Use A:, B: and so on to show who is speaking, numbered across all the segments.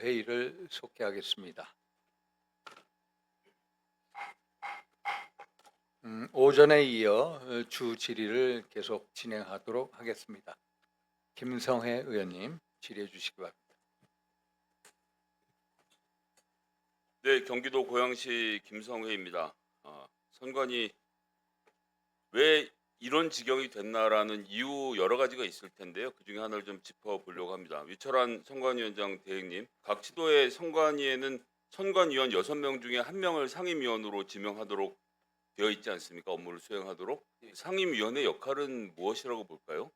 A: 회의를 속개하겠습니다. 오전에 이어 주 질의를 계속 진행하도록 하겠습니다. 김성회 의원님 질의해 주시기 바랍니다.
B: 네, 경기도 고양시 김성회입니다. 선관위 왜 이런 지경이 됐나라는 이유 여러 가지가 있을 텐데요. 그 중에 하나를 좀 짚어보려고 합니다. 위철한 선관위원장 대행님, 각 시도의 선관위에는 선관위원 6명 중에 1명을 상임위원으로 지명하도록 되어 있지 않습니까? 업무를 수행하도록. 상임위원의 역할은 무엇이라고 볼까요?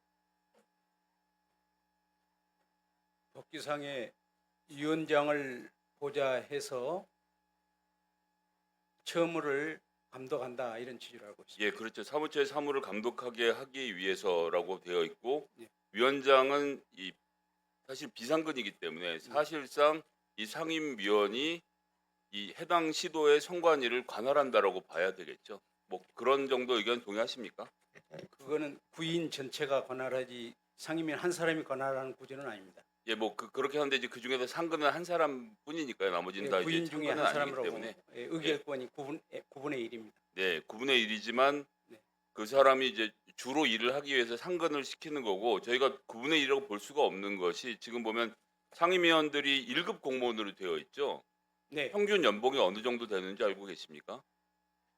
C: 법규상의 위원장을 보자 해서 처무를 감독한다 이런 취지로 알고 있습니다.
B: 예, 그렇죠. 사무처의 사무를 감독하게 하기 위해서라고 되어 있고
C: 예.
B: 위원장은 사실 비상근이기 때문에 사실상 이 상임위원이 이 해당 시도의 선관위를 관할한다라고 봐야 되겠죠. 뭐 그런 정도 의견 동의하십니까?
C: 그거는 구인 전체가 관할하지 상임위원 한 사람이 관할하는 구조는 아닙니다.
B: 예, 뭐 그렇게 하는데 이제 그 중에서 상근은 한 사람뿐이니까요. 나머지는
C: 예,
B: 다
C: 구인
B: 이제
C: 중에
B: 상근은
C: 한
B: 아니기
C: 사람으로
B: 때문에
C: 의결권이 9분의 1입니다.
B: 네, 9분의 1이지만
C: 네.
B: 그 사람이 이제 주로 일을 하기 위해서 상근을 시키는 거고 저희가 9분의 1이라고 볼 수가 없는 것이 지금 보면 상임위원들이 1급 공무원으로 되어 있죠.
C: 네.
B: 평균 연봉이 어느 정도 되는지 알고 계십니까?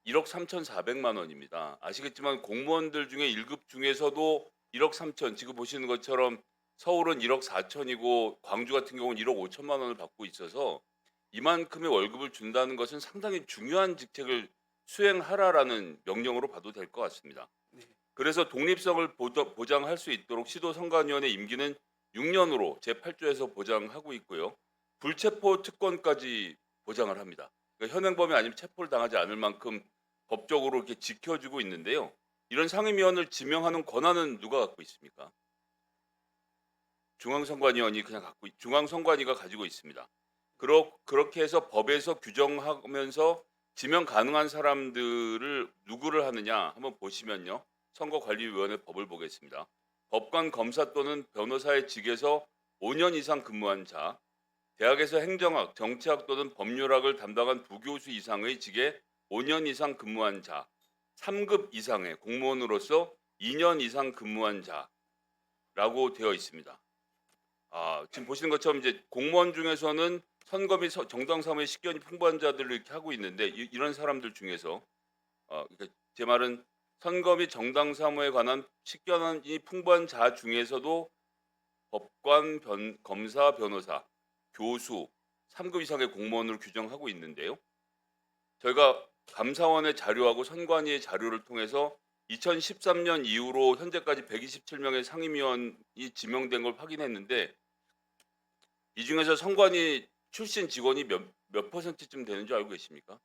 B: 1억 3,400만 원입니다. 아시겠지만 공무원들 중에 1급 중에서도 1억 3천, 지금 보시는 것처럼 서울은 1억 4천이고 광주 같은 경우는 1억 5천만 원을 받고 있어서 이만큼의 월급을 준다는 것은 상당히 중요한 직책을 수행하라라는 명령으로 봐도 될 것 같습니다.
C: 네.
B: 그래서 독립성을 보장할 수 있도록 시도선관위원회 임기는 6년으로 제8조에서 보장하고 있고요. 불체포 특권까지 보장을 합니다. 그러니까 현행범이 아니면 체포를 당하지 않을 만큼 법적으로 이렇게 지켜주고 있는데요. 이런 상임위원을 지명하는 권한은 누가 갖고 있습니까? 중앙선관위원이 그냥 중앙선관위가 가지고 있습니다. 그렇게 해서 법에서 규정하면서 지명 가능한 사람들을 누구를 하느냐 한번 보시면요. 선거관리위원회 법을 보겠습니다. 법관, 검사 또는 변호사의 직에서 5년 이상 근무한 자, 대학에서 행정학, 정치학 또는 법률학을 담당한 부교수 이상의 직에 5년 이상 근무한 자, 3급 이상의 공무원으로서 2년 이상 근무한 자라고 되어 있습니다. 지금 보시는 것처럼 이제 공무원 중에서는 선거비 정당 사무의 식견이 풍부한 자들을 이렇게 하고 있는데 이런 사람들 중에서 그러니까 제 말은 선거 및 정당 사무에 관한 식견이 풍부한 자 중에서도 법관, 검사, 변호사, 교수, 3급 이상의 공무원으로 규정하고 있는데요. 저희가 감사원의 자료하고 선관위의 자료를 통해서 2013년 이후로 현재까지 127명의 상임위원이 지명된 걸 확인했는데 이 중에서 선관위 출신 직원이 몇 퍼센트쯤 되는 줄 알고 계십니까?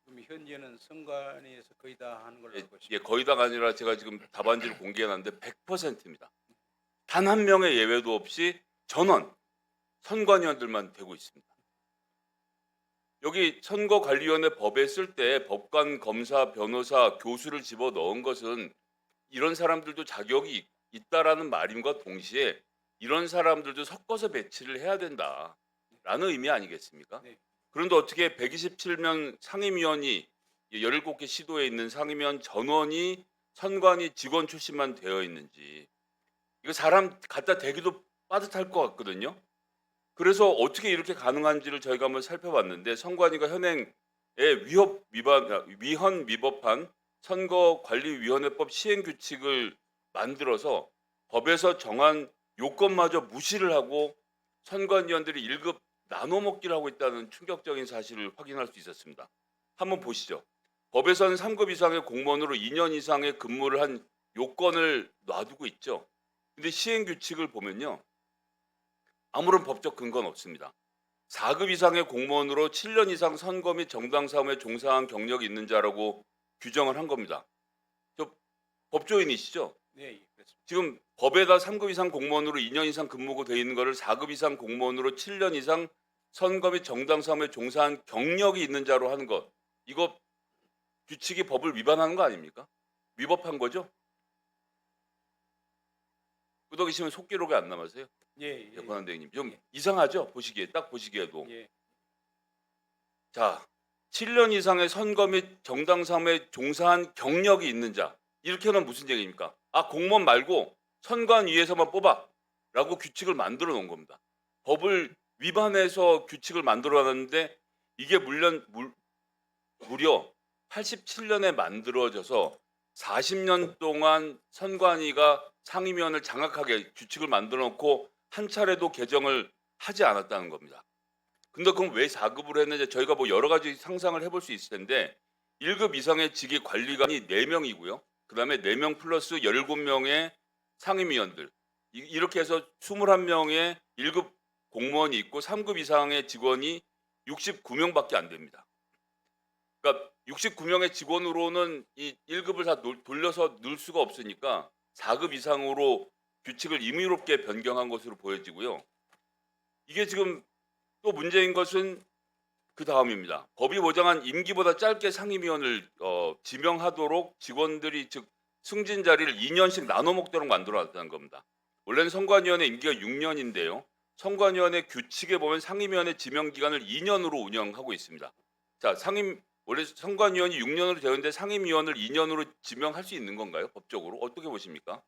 C: 지금 현재는 선관위에서 거의 다 하는 걸로 알고
B: 예,
C: 있습니다.
B: 거의 다가 아니라 제가 지금 답안지를 공개해놨는데 100%입니다. 단 한 명의 예외도 없이 전원 선관위원들만 되고 있습니다. 여기 선거관리위원회 법에 쓸 때 법관, 검사, 변호사, 교수를 집어 넣은 것은 이런 사람들도 자격이 있다라는 말임과 동시에 이런 사람들도 섞어서 배치를 해야 된다라는 의미 아니겠습니까?
C: 네.
B: 그런데 어떻게 127명 상임위원이 17개 시도에 있는 상임위원 전원이 선관위 직원 출신만 되어 있는지 이거 사람 갖다 대기도 빠듯할 것 같거든요. 그래서 어떻게 이렇게 가능한지를 저희가 한번 살펴봤는데 선관위가 현행에 위헌 위법한 선거관리위원회법 시행규칙을 만들어서 법에서 정한 요건마저 무시를 하고 선관위원들이 1급 나눠먹기를 하고 있다는 충격적인 사실을 확인할 수 있었습니다. 한번 보시죠. 법에서는 3급 이상의 공무원으로 2년 이상의 근무를 한 요건을 놔두고 있죠. 근데 시행규칙을 보면요. 아무런 법적 근거는 없습니다. 4급 이상의 공무원으로 7년 이상 선거 및 정당 사무에 종사한 경력이 있는 자라고 규정을 한 겁니다. 저 법조인이시죠?
C: 네, 예, 그렇습니다.
B: 지금 법에다 3급 이상 공무원으로 2년 이상 근무고 돼 있는 거를 4급 이상 공무원으로 7년 이상 선거 및 정당 사무에 종사한 경력이 있는 자로 하는 것. 이거 규칙이 법을 위반하는 거 아닙니까? 위법한 거죠? 끄덕이시면 속기록이 안 남으세요?
C: 예, 예,
B: 권한대행님 좀 이상하죠? 보시기에 딱 보시기에도.
C: 예.
B: 자, 7년 이상의 선거 및 정당 사무에 종사한 경력이 있는 자. 이렇게는 무슨 얘기입니까? 아, 공무원 말고 선관위에서만 뽑아라고 규칙을 만들어 놓은 겁니다. 법을 위반해서 규칙을 만들어 놨는데 이게 무려 87년에 만들어져서 40년 동안 선관위가 상임위원을 장악하게 규칙을 만들어 놓고 한 차례도 개정을 하지 않았다는 겁니다. 근데 그럼 왜 4급으로 했는지 저희가 뭐 여러 가지 상상을 해볼 수 있을 텐데 1급 이상의 직위 관리관이 4명이고요. 그다음에 4명 플러스 17명의 상임위원들. 이렇게 해서 21명의 1급 공무원이 있고 3급 이상의 직원이 69명밖에 안 됩니다. 그러니까 69명의 직원으로는 이 1급을 다 돌려서 넣을 수가 없으니까 4급 이상으로 규칙을 임의롭게 변경한 것으로 보여지고요. 이게 지금 또 문제인 것은 그 다음입니다. 법이 보장한 임기보다 짧게 상임위원을 지명하도록 직원들이 즉 승진 자리를 2년씩 나눠 먹도록 만들어놨다는 겁니다. 원래는 선관위원회 임기가 6년인데요. 선관위원회 규칙에 보면 상임위원회 지명 기간을 2년으로 운영하고 있습니다. 자, 원래 선관위원이 6년으로 되는데 상임위원을 2년으로 지명할 수 있는 건가요? 법적으로 어떻게 보십니까?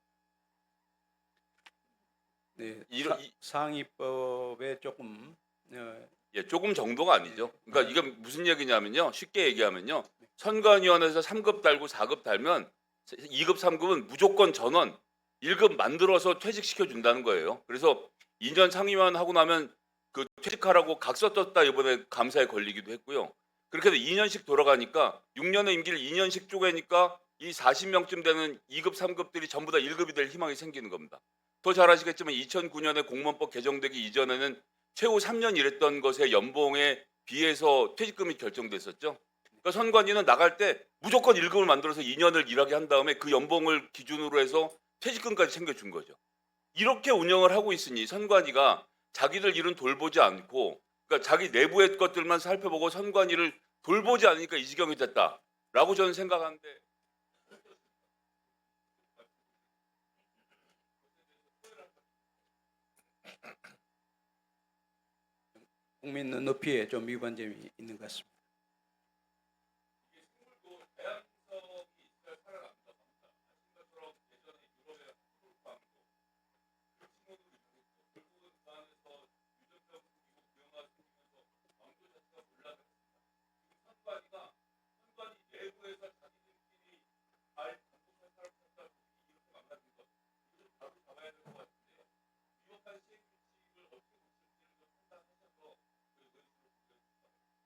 C: 네,
B: 이런-
C: 상위법에 조금
B: 예, 조금 정도가 아니죠. 그러니까 이게 무슨 얘기냐면요. 쉽게 얘기하면요. 선관위원회에서 3급 달고 4급 달면 2급, 3급은 무조건 전원 1급 만들어서 퇴직시켜 준다는 거예요. 그래서 2년 상임위원 하고 나면 그 퇴직하라고 각서 떴다 이번에 감사에 걸리기도 했고요. 그렇게 해서 2년씩 돌아가니까 6년의 임기를 2년씩 쪼개니까 이 40명쯤 되는 2급, 3급들이 전부 다 1급이 될 희망이 생기는 겁니다. 더 잘 아시겠지만 2009년에 공무원법 개정되기 이전에는 최후 3년 일했던 것의 연봉에 비해서 퇴직금이 결정됐었죠. 그러니까 선관위는 나갈 때 무조건 1급을 만들어서 2년을 일하게 한 다음에 그 연봉을 기준으로 해서 퇴직금까지 챙겨준 거죠. 이렇게 운영을 하고 있으니 선관위가 자기들 일은 돌보지 않고 그러니까 자기 내부의 것들만 살펴보고 선관위를 돌보지 않으니까 이 지경이 됐다라고 저는 생각하는데
C: 국민 눈높이에 좀 위반점이 있는 것 같습니다.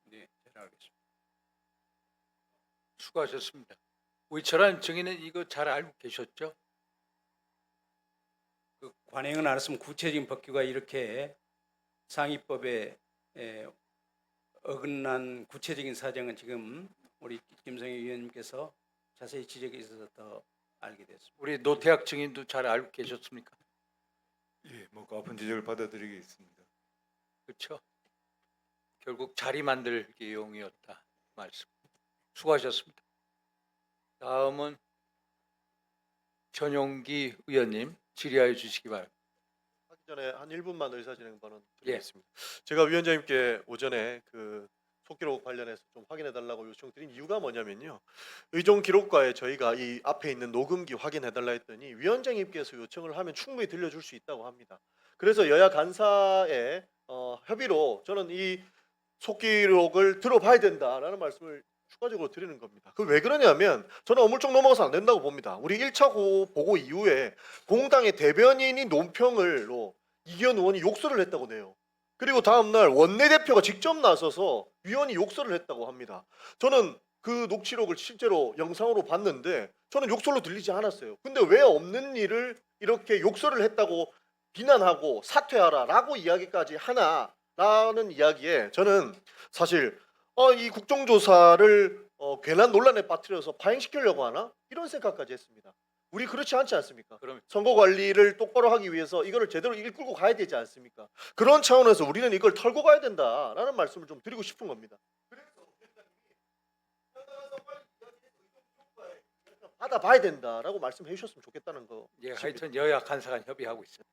C: 네, 잘 알겠습니다.
A: 수고하셨습니다. 우이철한 증인은 이거 잘 알고 계셨죠?
C: 그 관행은 알았으면 구체적인 법규가 이렇게 상위법에 어긋난 구체적인 사정은 지금 우리 김성희 위원님께서 자세히 지적해 주셔서 더 알게 됐습니다.
A: 우리 노태학 증인도 잘 알고 계셨습니까?
D: 예, 뭐 아픈 지적을 받아들이겠습니다.
A: 그렇죠? 결국 자리 만들기 용이었다 말씀. 수고하셨습니다. 다음은 전용기 의원님 질의하여 주시기 바랍니다.
E: 하기 전에 한 1분만 의사진행 발언
A: 예.
E: 드리겠습니다. 제가 위원장님께 오전에 그 속기록 관련해서 좀 확인해 달라고 요청드린 이유가 뭐냐면요. 의정 기록과에 저희가 이 앞에 있는 녹음기 확인해 달라 했더니 위원장님께서 요청을 하면 충분히 들려줄 수 있다고 합니다. 그래서 여야 간사의 협의로 저는 이 속기록을 들어봐야 된다라는 말씀을 추가적으로 드리는 겁니다. 그 왜 그러냐면 저는 어물쩍 넘어가서 안 된다고 봅니다. 우리 1차 보고 이후에 공당의 대변인이 논평을로 이기현 의원이 욕설을 했다고 내요. 그리고 다음날 원내대표가 직접 나서서 위원이 욕설을 했다고 합니다. 저는 그 녹취록을 실제로 영상으로 봤는데 저는 욕설로 들리지 않았어요. 근데 왜 없는 일을 이렇게 욕설을 했다고 비난하고 사퇴하라라고 이야기까지 하나라는 이야기에 저는 사실 이 국정조사를 괜한 논란에 빠뜨려서 파행시키려고 하나? 이런 생각까지 했습니다. 우리 그렇지 않지 않습니까?
A: 그럼
E: 선거 관리를 똑바로 하기 위해서 이거를 제대로 이끌고 가야 되지 않습니까? 그런 차원에서 우리는 이걸 털고 가야 된다라는 말씀을 좀 드리고 싶은 겁니다. 받아봐야 된다라고 말씀해 주셨으면 좋겠다는 거.
A: 예, 하여튼 여야 간사간 협의하고 있습니다.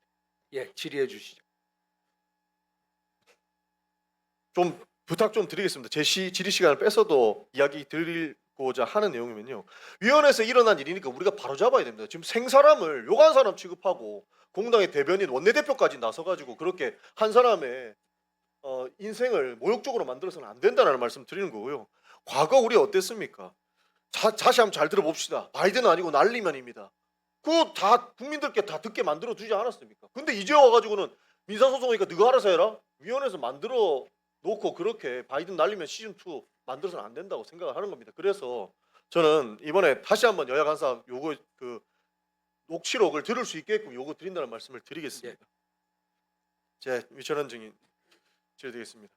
A: 예, 질의해 주시죠.
E: 좀 부탁 좀 드리겠습니다. 제 질의 시간을 뺏어도 이야기 드리고자 하는 내용이면요. 위원회에서 일어난 일이니까 우리가 바로 잡아야 됩니다. 지금 생사람을 욕한 사람 취급하고 공당의 대변인 원내대표까지 나서가지고 그렇게 한 사람의 인생을 모욕적으로 만들어서는 안 된다는 말씀 드리는 거고요. 과거 우리 어땠습니까? 다시 한번 잘 들어봅시다. 바이든 아니고 난리면입니다. 그거 다 국민들께 다 듣게 만들어 두지 않았습니까? 근데 이제 와가지고는 민사소송이니까 네가 알아서 해라. 위원회에서 만들어 놓고 그렇게 바이든 날리면 시즌 2 만들어서는 안 된다고 생각을 하는 겁니다. 그래서 저는 이번에 다시 한번 여야 간사 요거 그 녹취록을 들을 수 있게끔 요거 드린다는 말씀을 드리겠습니다. 제 위천한 증인 드리겠습니다.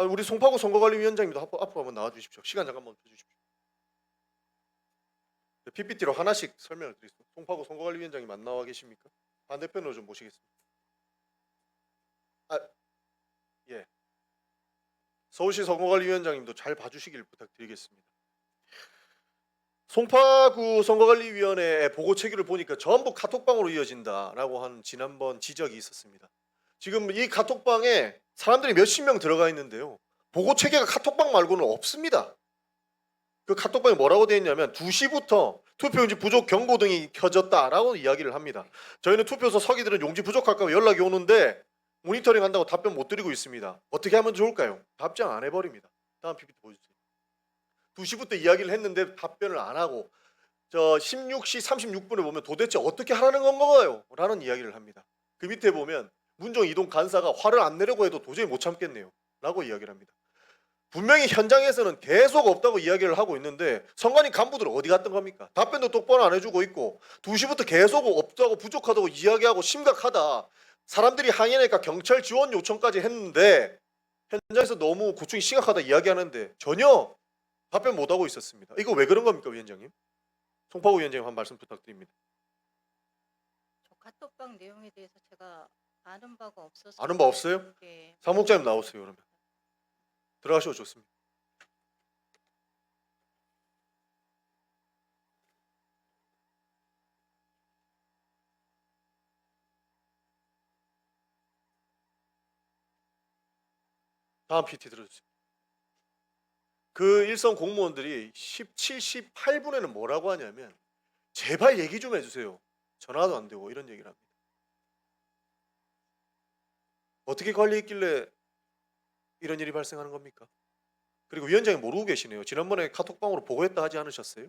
E: 우리 송파구 선거관리위원장님도 앞으로 한번 나와 주십시오. 시간 잠깐만 주십시오. PPT로 하나씩 설명을 드리겠습니다. 송파구 선거관리위원장님 안 나와 계십니까? 반대편으로 좀 모시겠습니다. 예. 서울시 선거관리위원장님도 잘 봐주시길 부탁드리겠습니다. 송파구 선거관리위원회의 보고 체계를 보니까 전부 카톡방으로 이어진다라고 한 지난번 지적이 있었습니다. 지금 이 카톡방에 사람들이 몇십 명 들어가 있는데요. 보고 체계가 카톡방 말고는 없습니다. 그 카톡방에 뭐라고 되어 있냐면 2시부터 투표용지 부족 경고 등이 켜졌다라고 이야기를 합니다. 저희는 투표소 서기들은 용지 부족할까 봐 연락이 오는데 모니터링 한다고 답변 못 드리고 있습니다. 어떻게 하면 좋을까요? 답장 안 해버립니다. 다음 PPT 보여주세요. 2시부터 이야기를 했는데 답변을 안 하고 16시 36분에 보면 도대체 어떻게 하라는 건가요? 라는 이야기를 합니다. 그 밑에 보면 문정 이동 간사가 화를 안 내려고 해도 도저히 못 참겠네요. 라고 이야기를 합니다. 분명히 현장에서는 계속 없다고 이야기를 하고 있는데 선관위 간부들은 어디 갔던 겁니까? 답변도 똑바로 안 해주고 있고 2시부터 계속 없다고 부족하다고 이야기하고 심각하다. 사람들이 항의하니까 경찰 지원 요청까지 했는데 현장에서 너무 고충이 심각하다 이야기하는데 전혀 답변 못하고 있었습니다. 이거 왜 그런 겁니까, 위원장님? 송파구 위원장님 한 말씀 부탁드립니다.
F: 저 카톡방 내용에 대해서 제가 아는 바가 없어서.
E: 아는 바 없어요?
F: 예.
E: 사무국장님 나오세요. 그러면 들어가셔도 좋습니다. 다음 PT 들어주세요. 그 일선 공무원들이 17, 18분에는 뭐라고 하냐면 제발 얘기 좀 해주세요. 전화도 안 되고 이런 얘기를 합니다. 어떻게 관리했길래 이런 일이 발생하는 겁니까? 그리고 위원장이 모르고 계시네요. 지난번에 카톡방으로 보고했다 하지 않으셨어요?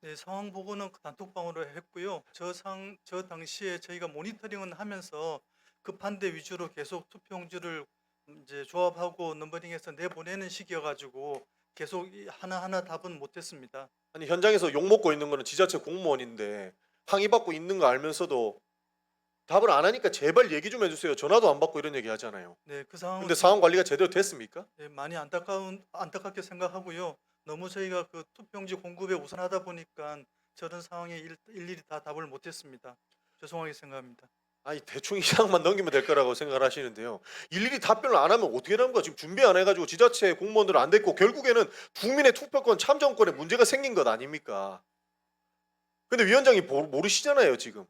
G: 네, 상황 보고는 단톡방으로 했고요. 저 당시에 저희가 모니터링은 하면서 급한데 위주로 계속 투표용지를 이제 조합하고 넘버링해서 내보내는 시기여가지고 계속 하나하나 답은 못했습니다.
E: 아니 현장에서 욕 먹고 있는 거는 지자체 공무원인데 항의받고 있는 거 알면서도 답을 안 하니까 제발 얘기 좀 해주세요. 전화도 안 받고 이런 얘기 하잖아요.
G: 네, 그 상황은
E: 근데 상황 관리가 제대로 됐습니까?
G: 네, 많이 안타깝게 생각하고요. 너무 저희가 그 투표용지 공급에 우선하다 보니까 저런 상황에 일일이 다 답을 못했습니다. 죄송하게 생각합니다.
E: 아니 대충 이상만 넘기면 될 거라고 생각을 하시는데요. 일일이 답변을 안 하면 어떻게 되는 거야? 지금 준비 안 해가지고 지자체 공무원들은 안 됐고 결국에는 국민의 투표권 참정권에 문제가 생긴 것 아닙니까? 근데 위원장이 모르시잖아요 지금.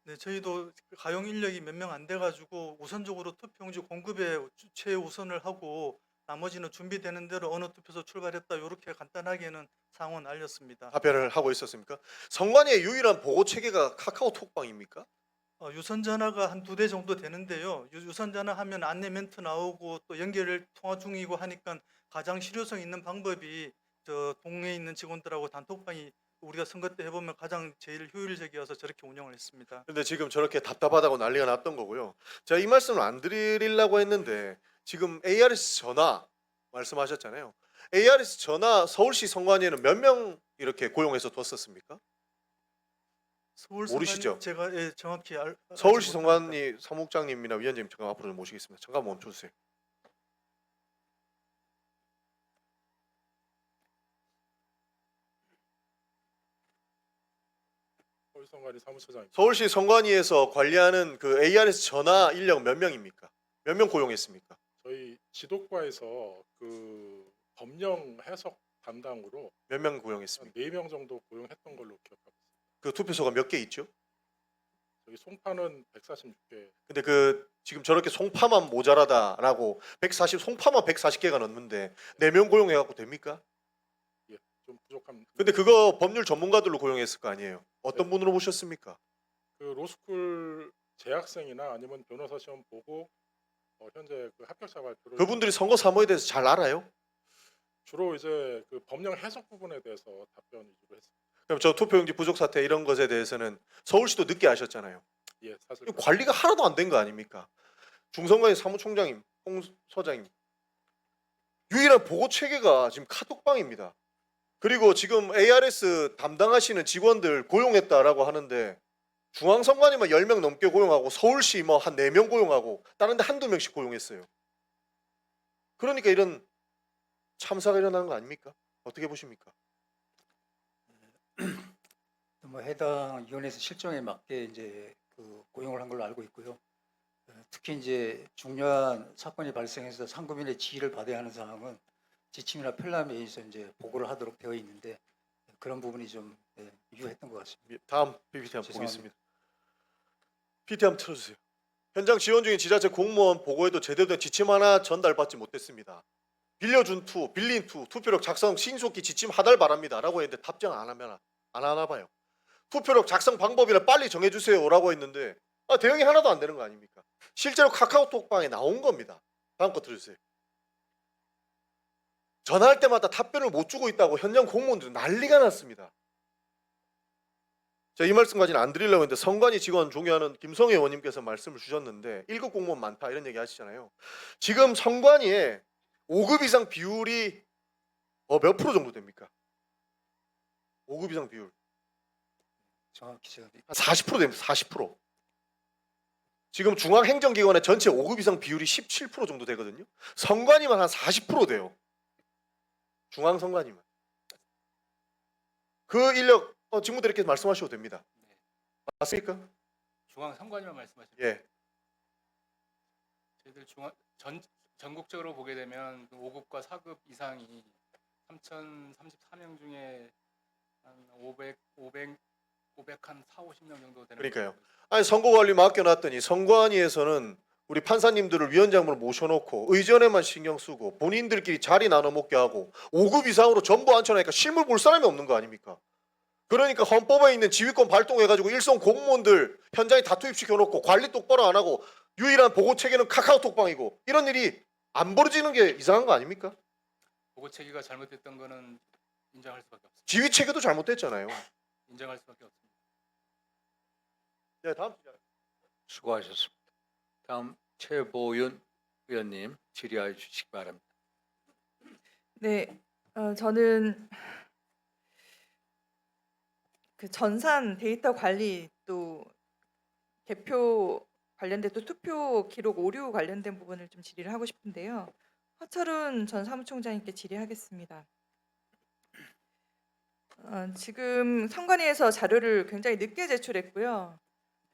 G: 네, 저희도 가용 인력이 몇 명 안 돼가지고 우선적으로 투표용지 공급에 최우선을 하고 나머지는 준비되는 대로 어느 투표소 출발했다 이렇게 간단하게는 상황은 알렸습니다.
E: 답변을 하고 있었습니까? 선관위의 유일한 보고 체계가 카카오톡방입니까?
G: 유선 전화가 한 2대 정도 되는데요. 유선 전화 하면 안내 멘트 나오고 또 연결을 통화 중이고 하니까 가장 실효성 있는 방법이 저 동네에 있는 직원들하고 단톡방이 우리가 선거 때 해보면 가장 제일 효율적이어서 저렇게 운영을 했습니다.
E: 근데 지금 저렇게 답답하다고 난리가 났던 거고요. 제가 이 말씀을 안 드리려고 했는데 지금 ARS 전화 말씀하셨잖아요. ARS 전화 서울시 선관위에는 몇 명 이렇게 고용해서 뒀었습니까?
G: 서울
E: 모르시죠?
G: 선관위 제가 정확히
E: 서울시
G: 알지 못합니다.
E: 선관위 사무국장님이나 위원장님 잠깐 앞으로 좀 모시겠습니다. 잠깐 멈춰주세요.
H: 서울선관위 사무처장입니다.
E: 서울시 선관위에서 관리하는 그 ARS 전화 인력 몇 명입니까? 몇 명 고용했습니까?
H: 저희 지도과에서 그 법령 해석 담당으로
E: 몇 명 고용했습니까?
H: 한 4명 정도 고용했던 걸로 기억하고 있습니다.
E: 그 투표소가 몇 개 있죠?
H: 여기 송파는 146개.
E: 근데 그 지금 저렇게 송파만 모자라다라고 140 송파만 140개가 넘는데 4명 고용해 갖고 됩니까?
H: 예, 좀 부족합니다.
E: 근데 그거 법률 전문가들로 고용했을 거 아니에요. 어떤 분으로 모셨습니까?
H: 그 로스쿨 재학생이나 아니면 변호사 시험 보고 현재 그 합격자 발표를
E: 그분들이 선거 사무에 대해서 잘 알아요?
H: 주로 이제 그 법령 해석 부분에 대해서 답변 위주로 했습니다.
E: 그럼 저 투표용지 부족 사태 이런 것에 대해서는 서울시도 늦게 아셨잖아요.
H: 예, 사실
E: 이거 관리가 하나도 안 된 거 아닙니까? 중선관위 사무총장님, 홍 서장님 유일한 보고 체계가 지금 카톡방입니다. 그리고 지금 ARS 담당하시는 직원들 고용했다라고 하는데 중앙선관위만 10명 넘게 고용하고 서울시 뭐 한 4명 고용하고 다른 데 한두 명씩 고용했어요. 그러니까 이런 참사가 일어나는 거 아닙니까? 어떻게 보십니까?
I: 뭐 해당 위원회에서 실정에 맞게 이제 그 고용을 한 걸로 알고 있고요. 특히 이제 중요한 사건이 발생해서 상급인의 지휘를 받아야 하는 상황은 지침이나 편람에 의해서 이제 보고를 하도록 되어 있는데 그런 부분이 좀 유효했던 것 같습니다.
E: 다음 PPT 한번
I: 죄송합니다.
E: 보겠습니다. PT 한번 틀어주세요. 현장 지원 중인 지자체 공무원 보고에도 제대로 된 지침 하나 전달받지 못했습니다. 빌려준 투, 빌린 투, 투표력 작성 신속히 지침 하달 바랍니다라고 했는데 답장 안 하나 봐요. 투표력 작성 방법이나 빨리 정해주세요라고 했는데 대응이 하나도 안 되는 거 아닙니까? 실제로 카카오톡방에 나온 겁니다. 다음 거 들어주세요. 전화할 때마다 답변을 못 주고 있다고 현장 공무원들은 난리가 났습니다. 자, 이 말씀까지는 안 드리려고 했는데 선관위 직원 존경하는 김성애 의원님께서 말씀을 주셨는데 1급 공무원 많다 이런 얘기 하시잖아요. 지금 선관위에 5급 이상 비율이 몇 프로 정도 됩니까? 5급 이상 비율
I: 정확히 제가
E: 한 40% 됩니다. 40%. 지금 중앙행정기관의 전체 5급 이상 비율이 17% 정도 되거든요. 선관위만 한 40% 돼요. 중앙선관위만. 그 인력 직무대리께서 말씀하셔도 됩니다. 맞습니까?
J: 중앙 선관위만 말씀하시는
E: 예.
J: 저희들 전국적으로 보게 되면 5급과 4급 이상이 3,034명 중에 한 500 한 4, 50명 정도 되는
E: 그러니까요.
J: 걸로
E: 아니 선거관리 맡겨놨더니 선관위에서는 우리 판사님들을 위원장으로 모셔놓고 의전에만 신경 쓰고 본인들끼리 자리 나눠 먹게 하고 5급 이상으로 전부 앉혀놓으니까 실물 볼 사람이 없는 거 아닙니까? 그러니까 헌법에 있는 지휘권 발동해가지고 일선 공무원들 현장에 다 투입시켜놓고 관리 똑바로 안 하고 유일한 보고 체계는 카카오톡방이고 이런 일이 안 벌어지는 게 이상한 거 아닙니까?
J: 보고 체계가 잘못됐던 거는 인정할 수밖에 없습니다.
E: 지휘 체계도 잘못됐잖아요.
J: 인정할 수밖에 없습니다.
E: 네, 다음
A: 수고하셨습니다. 다음 최보윤 의원님 질의하여 주시기 바랍니다.
K: 네, 저는 그 전산 데이터 관리 또 개표 관련된 또 투표 기록 오류 관련된 부분을 좀 질의를 하고 싶은데요. 허철훈 전 사무총장님께 질의하겠습니다. 지금 선관위에서 자료를 굉장히 늦게 제출했고요.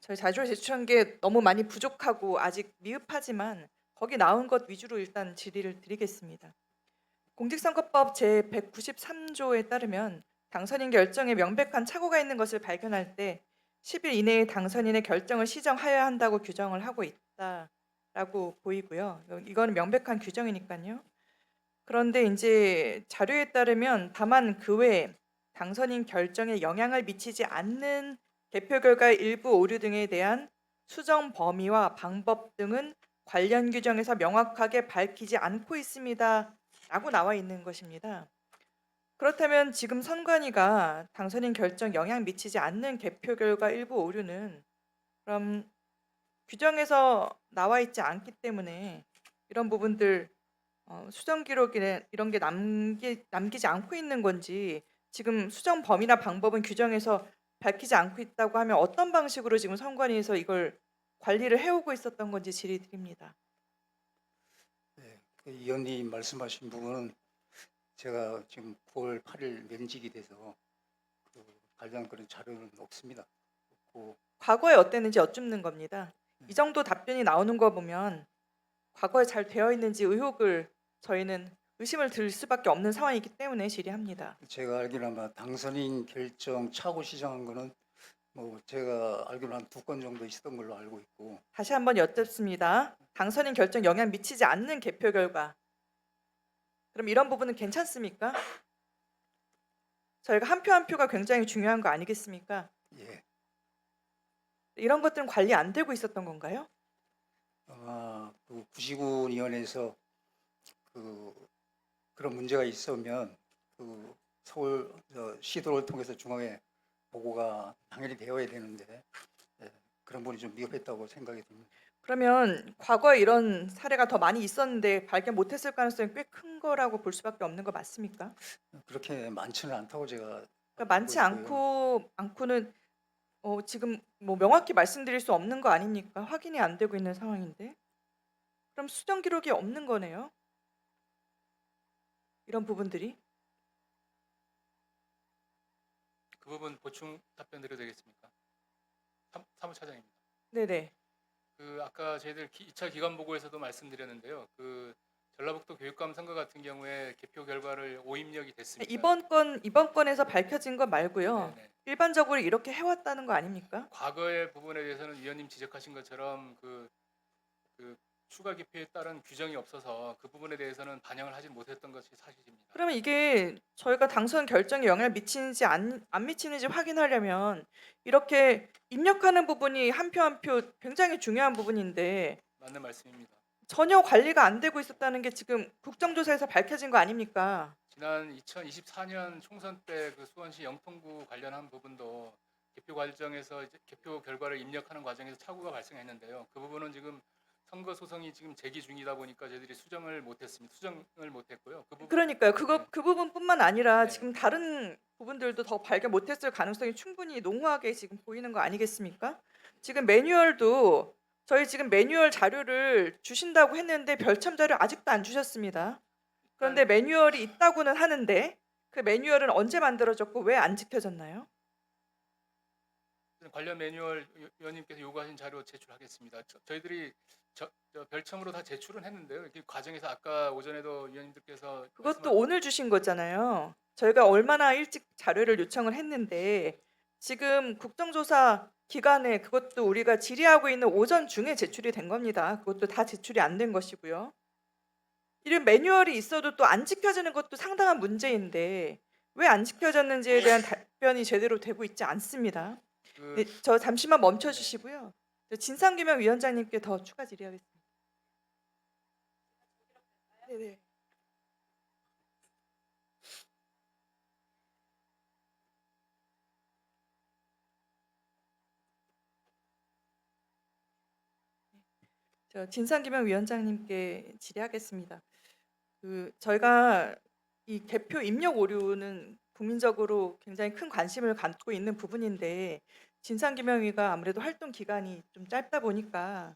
K: 저희 자료를 제출한 게 너무 많이 부족하고 아직 미흡하지만 거기 나온 것 위주로 일단 질의를 드리겠습니다. 공직선거법 제193조에 따르면 당선인 결정에 명백한 착오가 있는 것을 발견할 때 10일 이내에 당선인의 결정을 시정하여야 한다고 규정을 하고 있다라고 보이고요. 이건 명백한 규정이니까요. 그런데 이제 자료에 따르면 다만 그 외에 당선인 결정에 영향을 미치지 않는 개표 결과의 일부 오류 등에 대한 수정 범위와 방법 등은 관련 규정에서 명확하게 밝히지 않고 있습니다. 라고 나와 있는 것입니다. 그렇다면 지금 선관위가 당선인 결정 영향 미치지 않는 개표 결과 일부 오류는 그럼 규정에서 나와 있지 않기 때문에 이런 부분들 수정 기록이나 이런 게 남기지 않고 있는 건지 지금 수정 범위나 방법은 규정에서 밝히지 않고 있다고 하면 어떤 방식으로 지금 선관위에서 이걸 관리를 해오고 있었던 건지 질의 드립니다.
I: 네, 그 위원님 말씀하신 부분은 제가 지금 9월 8일 면직이 돼서 그 관련 그런 자료는 없습니다. 없고
K: 과거에 어땠는지 여쭙는 겁니다. 이 정도 답변이 나오는 거 보면 과거에 잘 되어 있는지 의혹을 저희는 의심을 들 수밖에 없는 상황이기 때문에 질의합니다.
I: 제가 알기로는 아마 당선인 결정 착오 시정한 거는 뭐 제가 알기로는 한 2건 정도 있었던 걸로 알고 있고
K: 다시 한번 여쭙습니다. 당선인 결정 영향 미치지 않는 개표 결과. 그럼 이런 부분은 괜찮습니까? 저희가 한 표 한 표가 굉장히 중요한 거 아니겠습니까?
I: 예.
K: 이런 것들은 관리 안 되고 있었던 건가요?
I: 그 구시군위원회에서 그런 문제가 있으면 서울 시도를 통해서 중앙에 보고가 당연히 되어야 되는데 그런 부분이 좀 미흡했다고 생각이 듭니다.
K: 그러면 과거에 이런 사례가 더 많이 있었는데 발견 못했을 가능성이 꽤 큰 거라고 볼 수밖에 없는 거 맞습니까?
I: 그렇게 많지는 않다고 제가
K: 그러니까 많지
I: 있고요.
K: 않고는 지금 뭐 명확히 말씀드릴 수 없는 거 아닙니까? 확인이 안 되고 있는 상황인데. 그럼 수정 기록이 없는 거네요. 이런 부분들이.
J: 그 부분 보충 답변 드려도 되겠습니까? 사무차장입니다.
K: 네네.
J: 그 아까 저희들 2차 기관 보고에서도 말씀드렸는데요. 그 전라북도 교육감 선거 같은 경우에 개표 결과를 오입력이 됐습니다.
K: 이번 건에서 밝혀진 것 말고요.
J: 네네.
K: 일반적으로 이렇게 해왔다는 거 아닙니까?
J: 과거의 부분에 대해서는 위원님 지적하신 것처럼 그 추가 개표에 따른 규정이 없어서 그 부분에 대해서는 반영을 하지 못했던 것이 사실입니다.
K: 그러면 이게 저희가 당선 결정에 영향을 미치는지 안 미치는지 확인하려면 이렇게 입력하는 부분이 한 표 한 표 굉장히 중요한 부분인데
J: 맞는 말씀입니다.
K: 전혀 관리가 안 되고 있었다는 게 지금 국정조사에서 밝혀진 거 아닙니까?
J: 지난 2024년 총선 때 그 수원시 영통구 관련한 부분도 개표 과정에서 이제 개표 결과를 입력하는 과정에서 착오가 발생했는데요. 그 부분은 지금 선거 소송이 지금 제기 중이다 보니까 저희들이 수정을 못했고요. 그 부분
K: 그러니까요.
J: 네.
K: 그 부분뿐만 아니라
J: 네.
K: 지금 다른 부분들도 더 발견 못했을 가능성이 충분히 농후하게 지금 보이는 거 아니겠습니까? 지금 매뉴얼도 저희 지금 매뉴얼 자료를 주신다고 했는데 별첨 자료 아직도 안 주셨습니다. 그런데 매뉴얼이 있다고는 하는데 그 매뉴얼은 언제 만들어졌고 왜 안 지켜졌나요?
J: 관련 매뉴얼 위원님께서 요구하신 자료 제출하겠습니다. 저희들이 별첨으로 다 제출은 했는데요. 이 과정에서 아까 오전에도 위원님들께서
K: 그것도 오늘 주신 거잖아요. 저희가 얼마나 일찍 자료를 요청을 했는데 지금 국정조사 기간에 그것도 우리가 질의하고 있는 오전 중에 제출이 된 겁니다. 그것도 다 제출이 안 된 것이고요. 이런 매뉴얼이 있어도 또 안 지켜지는 것도 상당한 문제인데 왜 안 지켜졌는지에 대한 답변이 제대로 되고 있지 않습니다. 네, 저 잠시만 멈춰 주시고요. 진상규명 위원장님께 더 추가 질의하겠습니다. 네네. 저 진상규명 위원장님께 질의하겠습니다. 저희가 이 개표 입력 오류는 국민적으로 굉장히 큰 관심을 갖고 있는 부분인데 진상규명위가 아무래도 활동 기간이 좀 짧다 보니까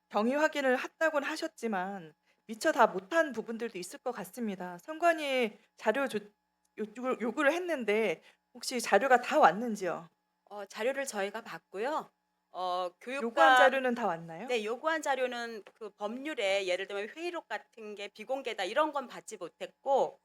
K: 경위 확인을 했다고는 하셨지만 미처 다 못한 부분들도 있을 것 같습니다. 선관위에 자료 요구를 했는데 혹시 자료가 다 왔는지요?
L: 자료를 저희가 받고요.
K: 요구한 자료는 다 왔나요?
L: 네, 요구한 자료는 그 법률에 예를 들면 회의록 같은 게 비공개다 이런 건 받지 못했고,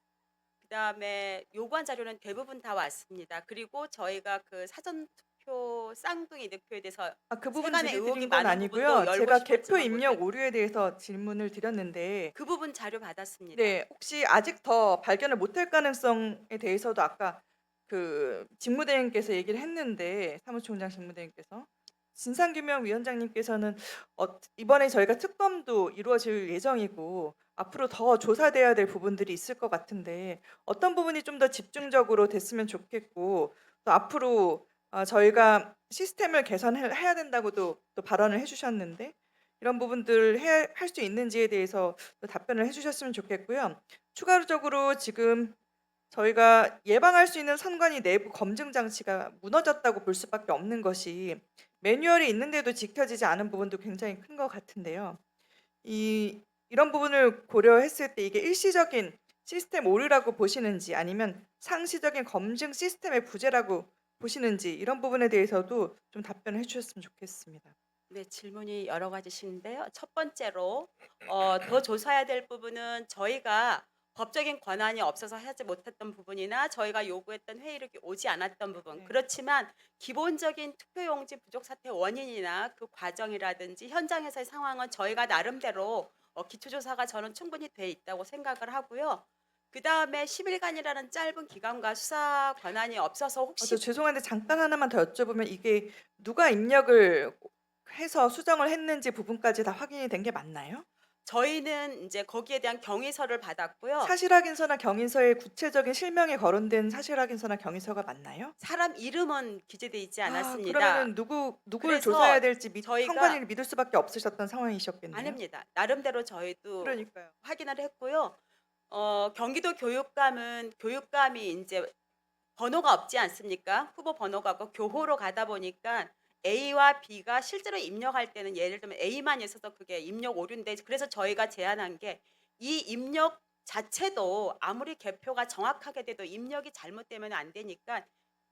L: 그다음에 요구한 자료는 대부분 다 왔습니다. 그리고 저희가 그 사전 투표 쌍둥이 득표에 대해서
K: 그 부분
L: 세간의
K: 질의
L: 의혹이
K: 드린 건
L: 많은
K: 아니고요.
L: 부분도 열고
K: 제가
L: 싶었지만
K: 개표 입력
L: 못했고.
K: 오류에 대해서 질문을 드렸는데
L: 그 부분 자료 받았습니다.
K: 네, 혹시 아직 더 발견을 못할 가능성에 대해서도 아까 그 직무대행께서 얘기를 했는데 사무총장 직무대행께서 진상규명위원장님께서는 이번에 저희가 특검도 이루어질 예정이고 앞으로 더 조사돼야 될 부분들이 있을 것 같은데 어떤 부분이 좀 더 집중적으로 됐으면 좋겠고 또 앞으로 저희가 시스템을 개선해야 된다고도 또 발언을 해주셨는데 이런 부분들 할 수 있는지에 대해서 또 답변을 해주셨으면 좋겠고요. 추가적으로 지금 저희가 예방할 수 있는 선관위 내부 검증 장치가 무너졌다고 볼 수밖에 없는 것이 매뉴얼이 있는데도 지켜지지 않은 부분도 굉장히 큰 것 같은데요. 이런 부분을 고려했을 때 이게 일시적인 시스템 오류라고 보시는지 아니면 상시적인 검증 시스템의 부재라고 보시는지 이런 부분에 대해서도 좀 답변을 해주셨으면 좋겠습니다.
L: 네, 질문이 여러 가지신데요. 첫 번째로 더 조사해야 될 부분은 저희가 법적인 권한이 없어서 하지 못했던 부분이나 저희가 요구했던 회의록이 오지 않았던 부분.
K: 네.
L: 그렇지만 기본적인 투표용지 부족 사태 원인이나 그 과정이라든지 현장에서의 상황은 저희가 나름대로 기초조사가 저는 충분히 돼 있다고 생각을 하고요. 그 다음에 10일간이라는 짧은 기간과 수사 권한이 없어서 혹시
K: 저 죄송한데 잠깐 하나만 더 여쭤보면 이게 누가 입력을 해서 수정을 했는지 부분까지 다 확인이 된 게 맞나요?
L: 저희는 이제 거기에 대한 경위서를 받았고요.
K: 사실 확인서나 경위서에 구체적인 실명이 거론된 사실 확인서나 경위서가 맞나요?
L: 사람 이름은 기재돼 있지 않았습니다.
K: 그러면 누구를
L: 그래서
K: 조사해야 될지
L: 저희가-
K: 선관위를 믿을 수밖에 없으셨던 상황이셨겠네요.
L: 아닙니다. 나름대로 저희도
K: 그러니까요.
L: 확인을 했고요. 경기도 교육감이 이제 번호가 없지 않습니까? 후보 번호가 없고 교호로 가다 보니까 A와 B가 실제로 입력할 때는 예를 들면 A만 있어서 그게 입력 오류인데 그래서 저희가 제안한 게 이 입력 자체도 아무리 개표가 정확하게 돼도 입력이 잘못되면 안 되니까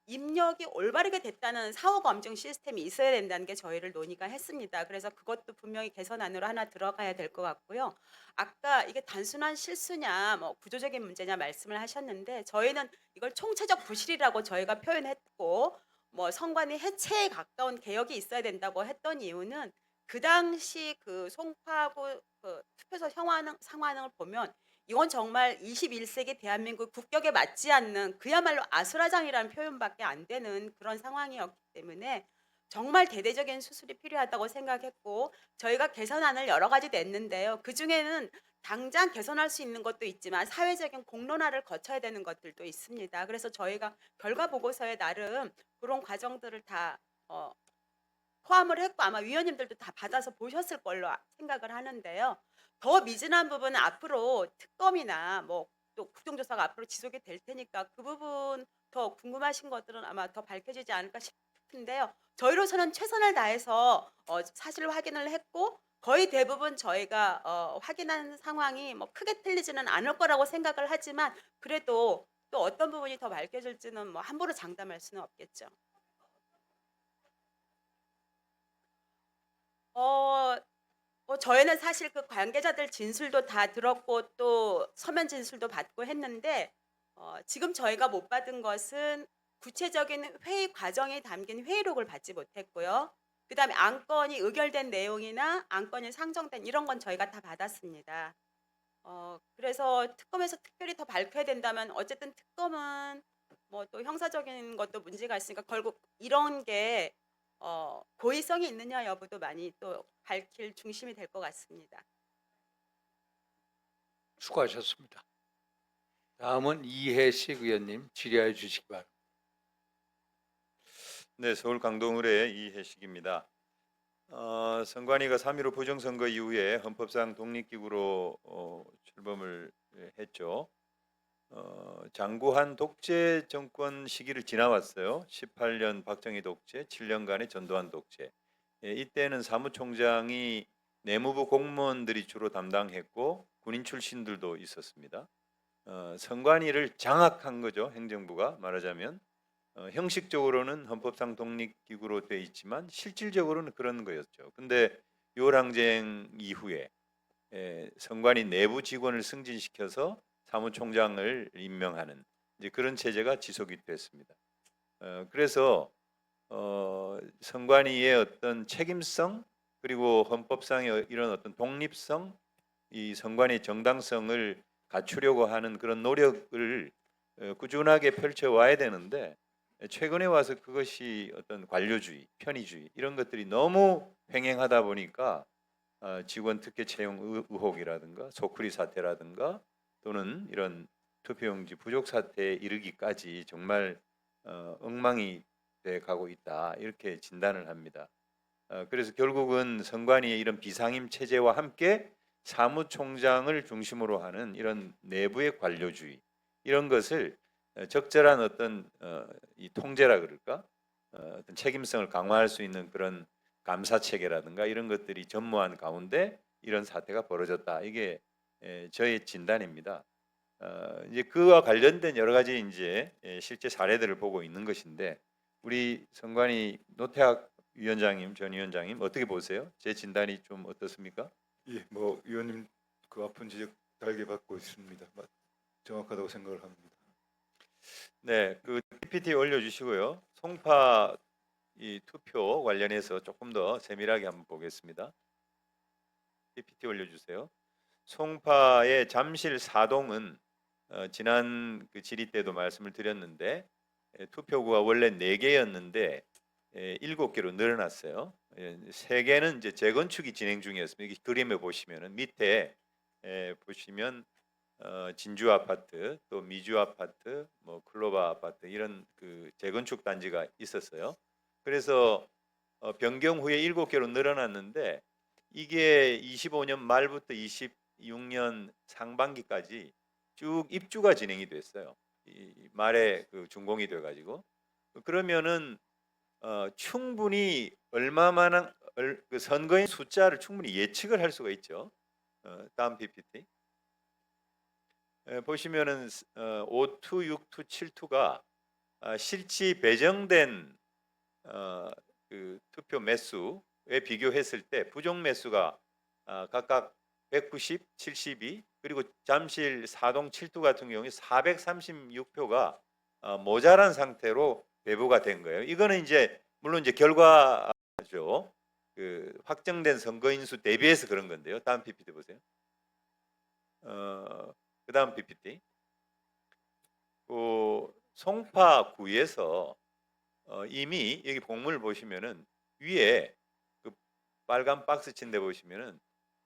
L: 입력이 올바르게 됐다는 사후 검증 시스템이 있어야 된다는 게 저희를 논의가 했습니다. 그래서 그것도 분명히 개선안으로 하나 들어가야 될 것 같고요. 아까 이게 단순한 실수냐 뭐 구조적인 문제냐 말씀을 하셨는데 저희는 이걸 총체적 부실이라고 저희가 표현했고 뭐 선관위 해체에 가까운 개혁이 있어야 된다고 했던 이유는 그 당시 그 송파구 그 투표소 상황을 보면 이건 정말 21세기 대한민국 국격에 맞지 않는 그야말로 아수라장이라는 표현밖에 안 되는 그런 상황이었기 때문에 정말 대대적인 수술이 필요하다고 생각했고 저희가 개선안을 여러 가지 냈는데요. 그중에는 당장 개선할 수 있는 것도 있지만 사회적인 공론화를 거쳐야 되는 것들도 있습니다. 그래서 저희가 결과 보고서에 나름 그런 과정들을 다 포함을 했고 아마 위원님들도 다 받아서 보셨을 걸로 생각을 하는데요. 더 미진한 부분은 앞으로 특검이나 뭐 또 국정조사가 앞으로 지속이 될 테니까 그 부분 더 궁금하신 것들은 아마 더 밝혀지지 않을까 싶은데요. 저희로서는 최선을 다해서 사실 확인을 했고 거의 대부분 저희가 확인한 상황이 뭐 크게 틀리지는 않을 거라고 생각을 하지만 그래도 또 어떤 부분이 더 밝혀질지는 뭐 함부로 장담할 수는 없겠죠. 저희는 사실 그 관계자들 진술도 다 들었고 또 서면 진술도 받고 했는데 지금 저희가 못 받은 것은 구체적인 회의 과정이 담긴 회의록을 받지 못했고요. 그다음에 안건이 의결된 내용이나 안건이 상정된 이런 건 저희가 다 받았습니다. 그래서 특검에서 특별히 더 밝혀야 된다면 어쨌든 특검은 뭐 또 형사적인 것도 문제가 있으니까 결국 이런 게 고의성이 있느냐 여부도 많이 또 밝힐 중심이 될 것 같습니다.
A: 수고하셨습니다. 다음은 이해식 의원님 질의하여 주시기 바랍니다.
D: 네, 서울 강동을의 이해식입니다. 선관위가 3.15 부정선거 이후에 헌법상 독립기구로 출범을 했죠. 장구한 독재 정권 시기를 지나왔어요. 18년 박정희 독재, 7년간의 전두환 독재. 이때는 사무총장이 내무부 공무원들이 주로 담당했고 군인 출신들도 있었습니다. 선관위를 장악한 거죠. 행정부가 말하자면 형식적으로는 헌법상 독립기구로 돼 있지만 실질적으로는 그런 거였죠. 근데 요랑쟁 이후에 선관위 내부 직원을 승진시켜서 사무총장을 임명하는 이제 그런 체제가 지속이 됐습니다. 그래서 선관위의 어떤 책임성 그리고 헌법상의 이런 어떤 독립성, 이 선관위의 정당성을 갖추려고 하는 그런 노력을 꾸준하게 펼쳐와야 되는데 최근에 와서 그것이 어떤 관료주의, 편의주의 이런 것들이 너무 횡행하다 보니까 직원 특혜 채용 의혹이라든가 소쿠리 사태라든가 또는 이런 투표용지 부족 사태에 이르기까지 정말 엉망이 돼 가고 있다 이렇게 진단을 합니다. 그래서 결국은 선관위의 이런 비상임 체제와 함께 사무총장을 중심으로 하는 이런 내부의 관료주의 이런 것을 적절한 어떤 이 통제라 그럴까 어떤 책임성을 강화할 수 있는 그런 감사 체계라든가 이런 것들이 전무한 가운데 이런 사태가 벌어졌다. 이게 저의 진단입니다. 이제 그와 관련된 여러 가지 이제 실제 사례들을 보고 있는 것인데 우리 선관위 노태학 위원장님, 전 위원장님 어떻게 보세요? 제 진단이 좀 어떻습니까? 예, 뭐 위원님 그 아픈 지적 달게 받고 있습니다.
A: 정확하다고 생각을 합니다.
D: 네, 그 PPT 올려주시고요. 송파 이 투표 관련해서 조금 더 세밀하게 한번 보겠습니다. PPT 올려주세요. 송파의 잠실 4동은 지난 그 질의 때도 말씀을 드렸는데 투표구가 원래 4개였는데 7개로 늘어났어요. 3개는 이제 재건축이 진행 중이었습니다. 이 그림에 보시면은 밑에 보시면 진주 아파트, 또 미주 아파트, 뭐 클로바 아파트 이런 그 재건축 단지가 있었어요. 그래서 변경 후에 7개로 늘어났는데 이게 25년 말부터 26년 상반기까지 쭉 입주가 진행이 됐어요. 이 말에 그 준공이 돼 가지고 그러면은 충분히 얼마만한 그 선거인 숫자를 충분히 예측을 할 수가 있죠. 다음 PPT 보시면은 5투, 6투, 7투가 실제 배정된 그 투표 매수에 비교했을 때 부정 매수가 각각 190, 72 그리고 잠실 4동 7투 같은 경우에 436표가 모자란 상태로 배부가 된 거예요. 이거는 이제 물론 이제 결과죠. 그 확정된 선거인 수 대비해서 그런 건데요. 다음 PPT 보세요. 그 다음 PPT. 그 송파구에서 이미 여기 공문을 보시면은 위에 그 빨간 박스 친 데 보시면은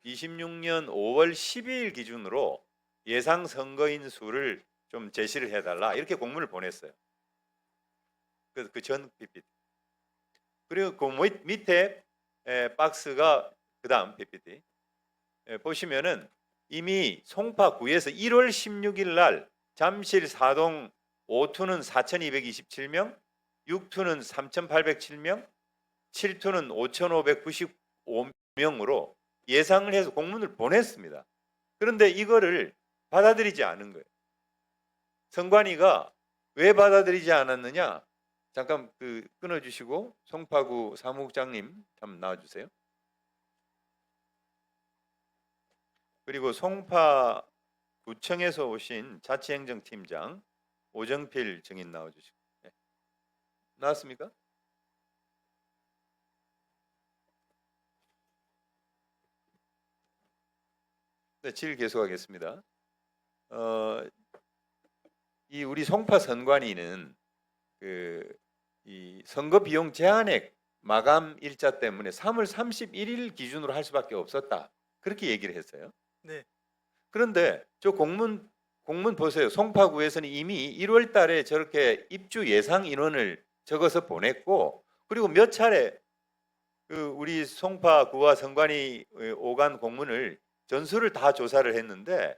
D: 26년 5월 12일 기준으로 예상 선거인 수를 좀 제시를 해달라 이렇게 공문을 보냈어요. 그 전 PPT. 그리고 그 밑에 박스가 그 다음 PPT. 보시면은 이미 송파구에서 1월 16일 날 잠실 4동 5투는 4,227명, 6투는 3,807명, 7투는 5,595명으로 예상을 해서 공문을 보냈습니다. 그런데 이거를 받아들이지 않은 거예요. 선관위가 왜 받아들이지 않았느냐? 잠깐 그 끊어주시고 송파구 사무국장님 한번 나와주세요. 그리고 송파구청에서 오신 자치행정팀장 오정필 증인 나와주시고. 네. 나왔습니까? 네, 질의 계속하겠습니다. 이 우리 송파 선관위는 이 선거 비용 제한액 마감 일자 때문에 3월 31일 기준으로 할 수밖에 없었다. 그렇게 얘기를 했어요.
G: 네.
D: 그런데 저 공문 보세요. 송파구에서는 이미 1월 달에 저렇게 입주 예상 인원을 적어서 보냈고 그리고 몇 차례 그 우리 송파구와 선관위 오간 공문을 전수를 다 조사를 했는데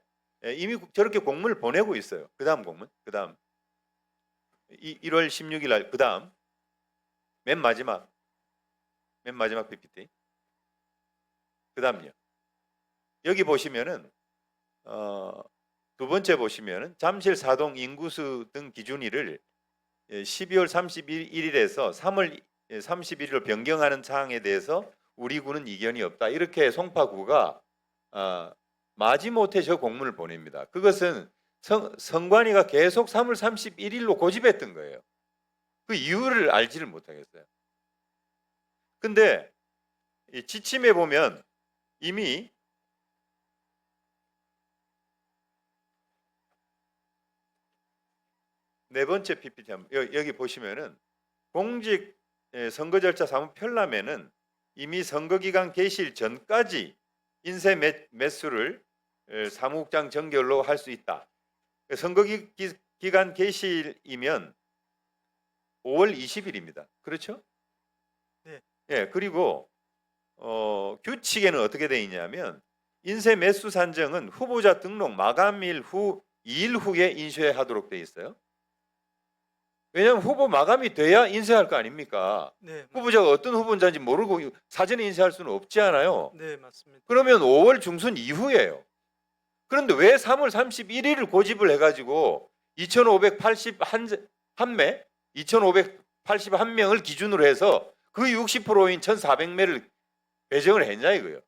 D: 이미 저렇게 공문을 보내고 있어요. 그다음 공문. 그다음 1월 16일 날 그다음 맨 마지막 PPT. 그다음요. 여기 보시면은 두 번째 보시면은 잠실 4동 인구수 등 기준일을 12월 31일에서 3월 31일로 변경하는 사항에 대해서 우리 구는 이견이 없다. 이렇게 송파구가 마지못해 저 공문을 보냅니다. 그것은 선관위가 계속 3월 31일로 고집했던 거예요. 그 이유를 알지를 못하겠어요. 근데 이 지침에 보면 이미 네 번째 PPT 여기 보시면은 공직 선거 절차 사무 편람에는 이미 선거 기간 개시일 전까지 인쇄 매수를 사무국장 정결로 할 수 있다. 선거 기간 개시일이면 5월 20일입니다. 그렇죠?
G: 네.
D: 예, 그리고 규칙에는 어떻게 되어 있냐면 인쇄 매수 산정은 후보자 등록 마감일 후 2일 후에 인쇄하도록 되어 있어요. 왜냐하면 후보 마감이 돼야 인쇄할 거 아닙니까?
G: 네.
D: 후보자가 어떤 후보자인지 모르고 사전에 인쇄할 수는 없지 않아요.
G: 네, 맞습니다.
D: 그러면 5월 중순 이후예요. 그런데 왜 3월 31일을 고집을 해가지고 2,581명을 기준으로 해서 그 60%인 1,400매를 배정을 했냐 이거예요.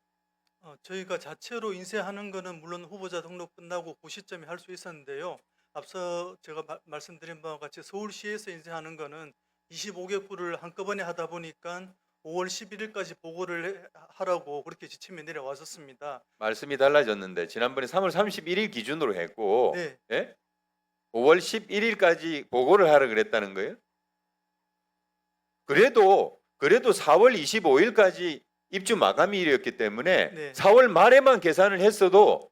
G: 저희가 자체로 인쇄하는 거는 물론 후보자 등록 끝나고 그 시점에 할 수 있었는데요. 앞서 제가 말씀드린 바와 같이 서울시에서 인쇄하는 거는 25개구를 한꺼번에 하다 보니까 5월 11일까지 보고를 하라고 그렇게 지침이 내려왔었습니다.
D: 말씀이 달라졌는데 지난번에 3월 31일 기준으로 했고
G: 네,
D: 예? 5월 11일까지 보고를 하라 그랬다는 거예요? 그래도 4월 25일까지 입주 마감일이었기 때문에
G: 네.
D: 4월 말에만 계산을 했어도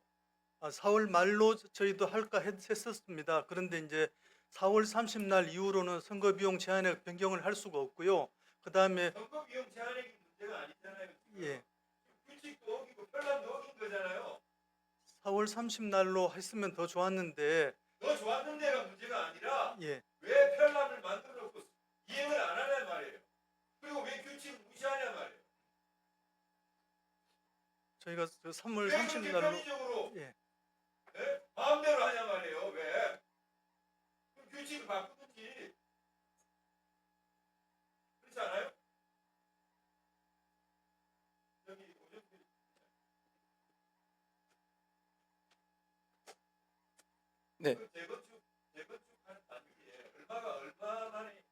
G: 4월 말로 저희도 할까 했었습니다. 그런데 이제 4월 30날 이후로는 선거 비용 제한액 변경을 할 수가 없고요. 그다음에
D: 선거 비용 제한액이 문제가 아니잖아요.
G: 예,
D: 규칙도 어기고 편람도 어긴 거잖아요.
G: 4월 30날로 했으면 더 좋았는데
D: 더 좋았는 데가 문제가 아니라
G: 예,
D: 왜 편람을 만들어 놓고 이행을 안 하냐 말이에요. 그리고 왜 규칙을 무시하냐 말이에요.
G: 저희가 그 3월
D: 왜 그렇게
G: 30날로
D: 편의적으로
G: 예,
D: 마음대로 하냐 말이에요. 왜? 그럼 규칙을 바꾸든지. 그렇지 않아요? 여기 오셨어요.
C: 네.
D: 그 재건축하는 단위에 얼마만큼의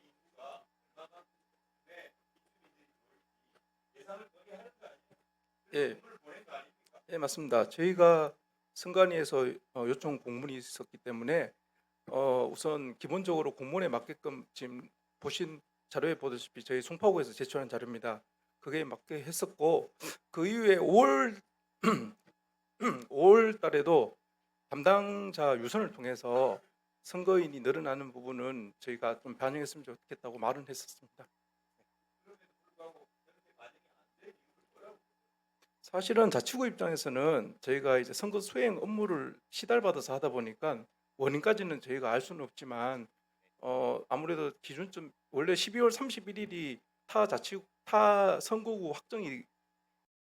D: 인구가 얼마만큼의 입주민들이 모일지 예상을 거기 하는 거 아니에요?
C: 예.
D: 공문을 보낸 거 아닙니까?
C: 예, 맞습니다. 저희가 선관위에서 요청 공문이 있었기 때문에 우선 기본적으로 공문에 맞게끔 지금 보신 자료에 보다시피 저희 송파구에서 제출한 자료입니다. 그게 맞게 했었고 그 이후에 5월 5월 달에도 담당자 유선을 통해서 선거인이 늘어나는 부분은 저희가 좀 반영했으면 좋겠다고 말은 했었습니다. 사실은 자치구 입장에서는 저희가 이제 선거 수행 업무를 시달받아서 하다 보니까 원인까지는 저희가 알 수는 없지만 아무래도 기준점 원래 12월 31일이 타 선거구 확정이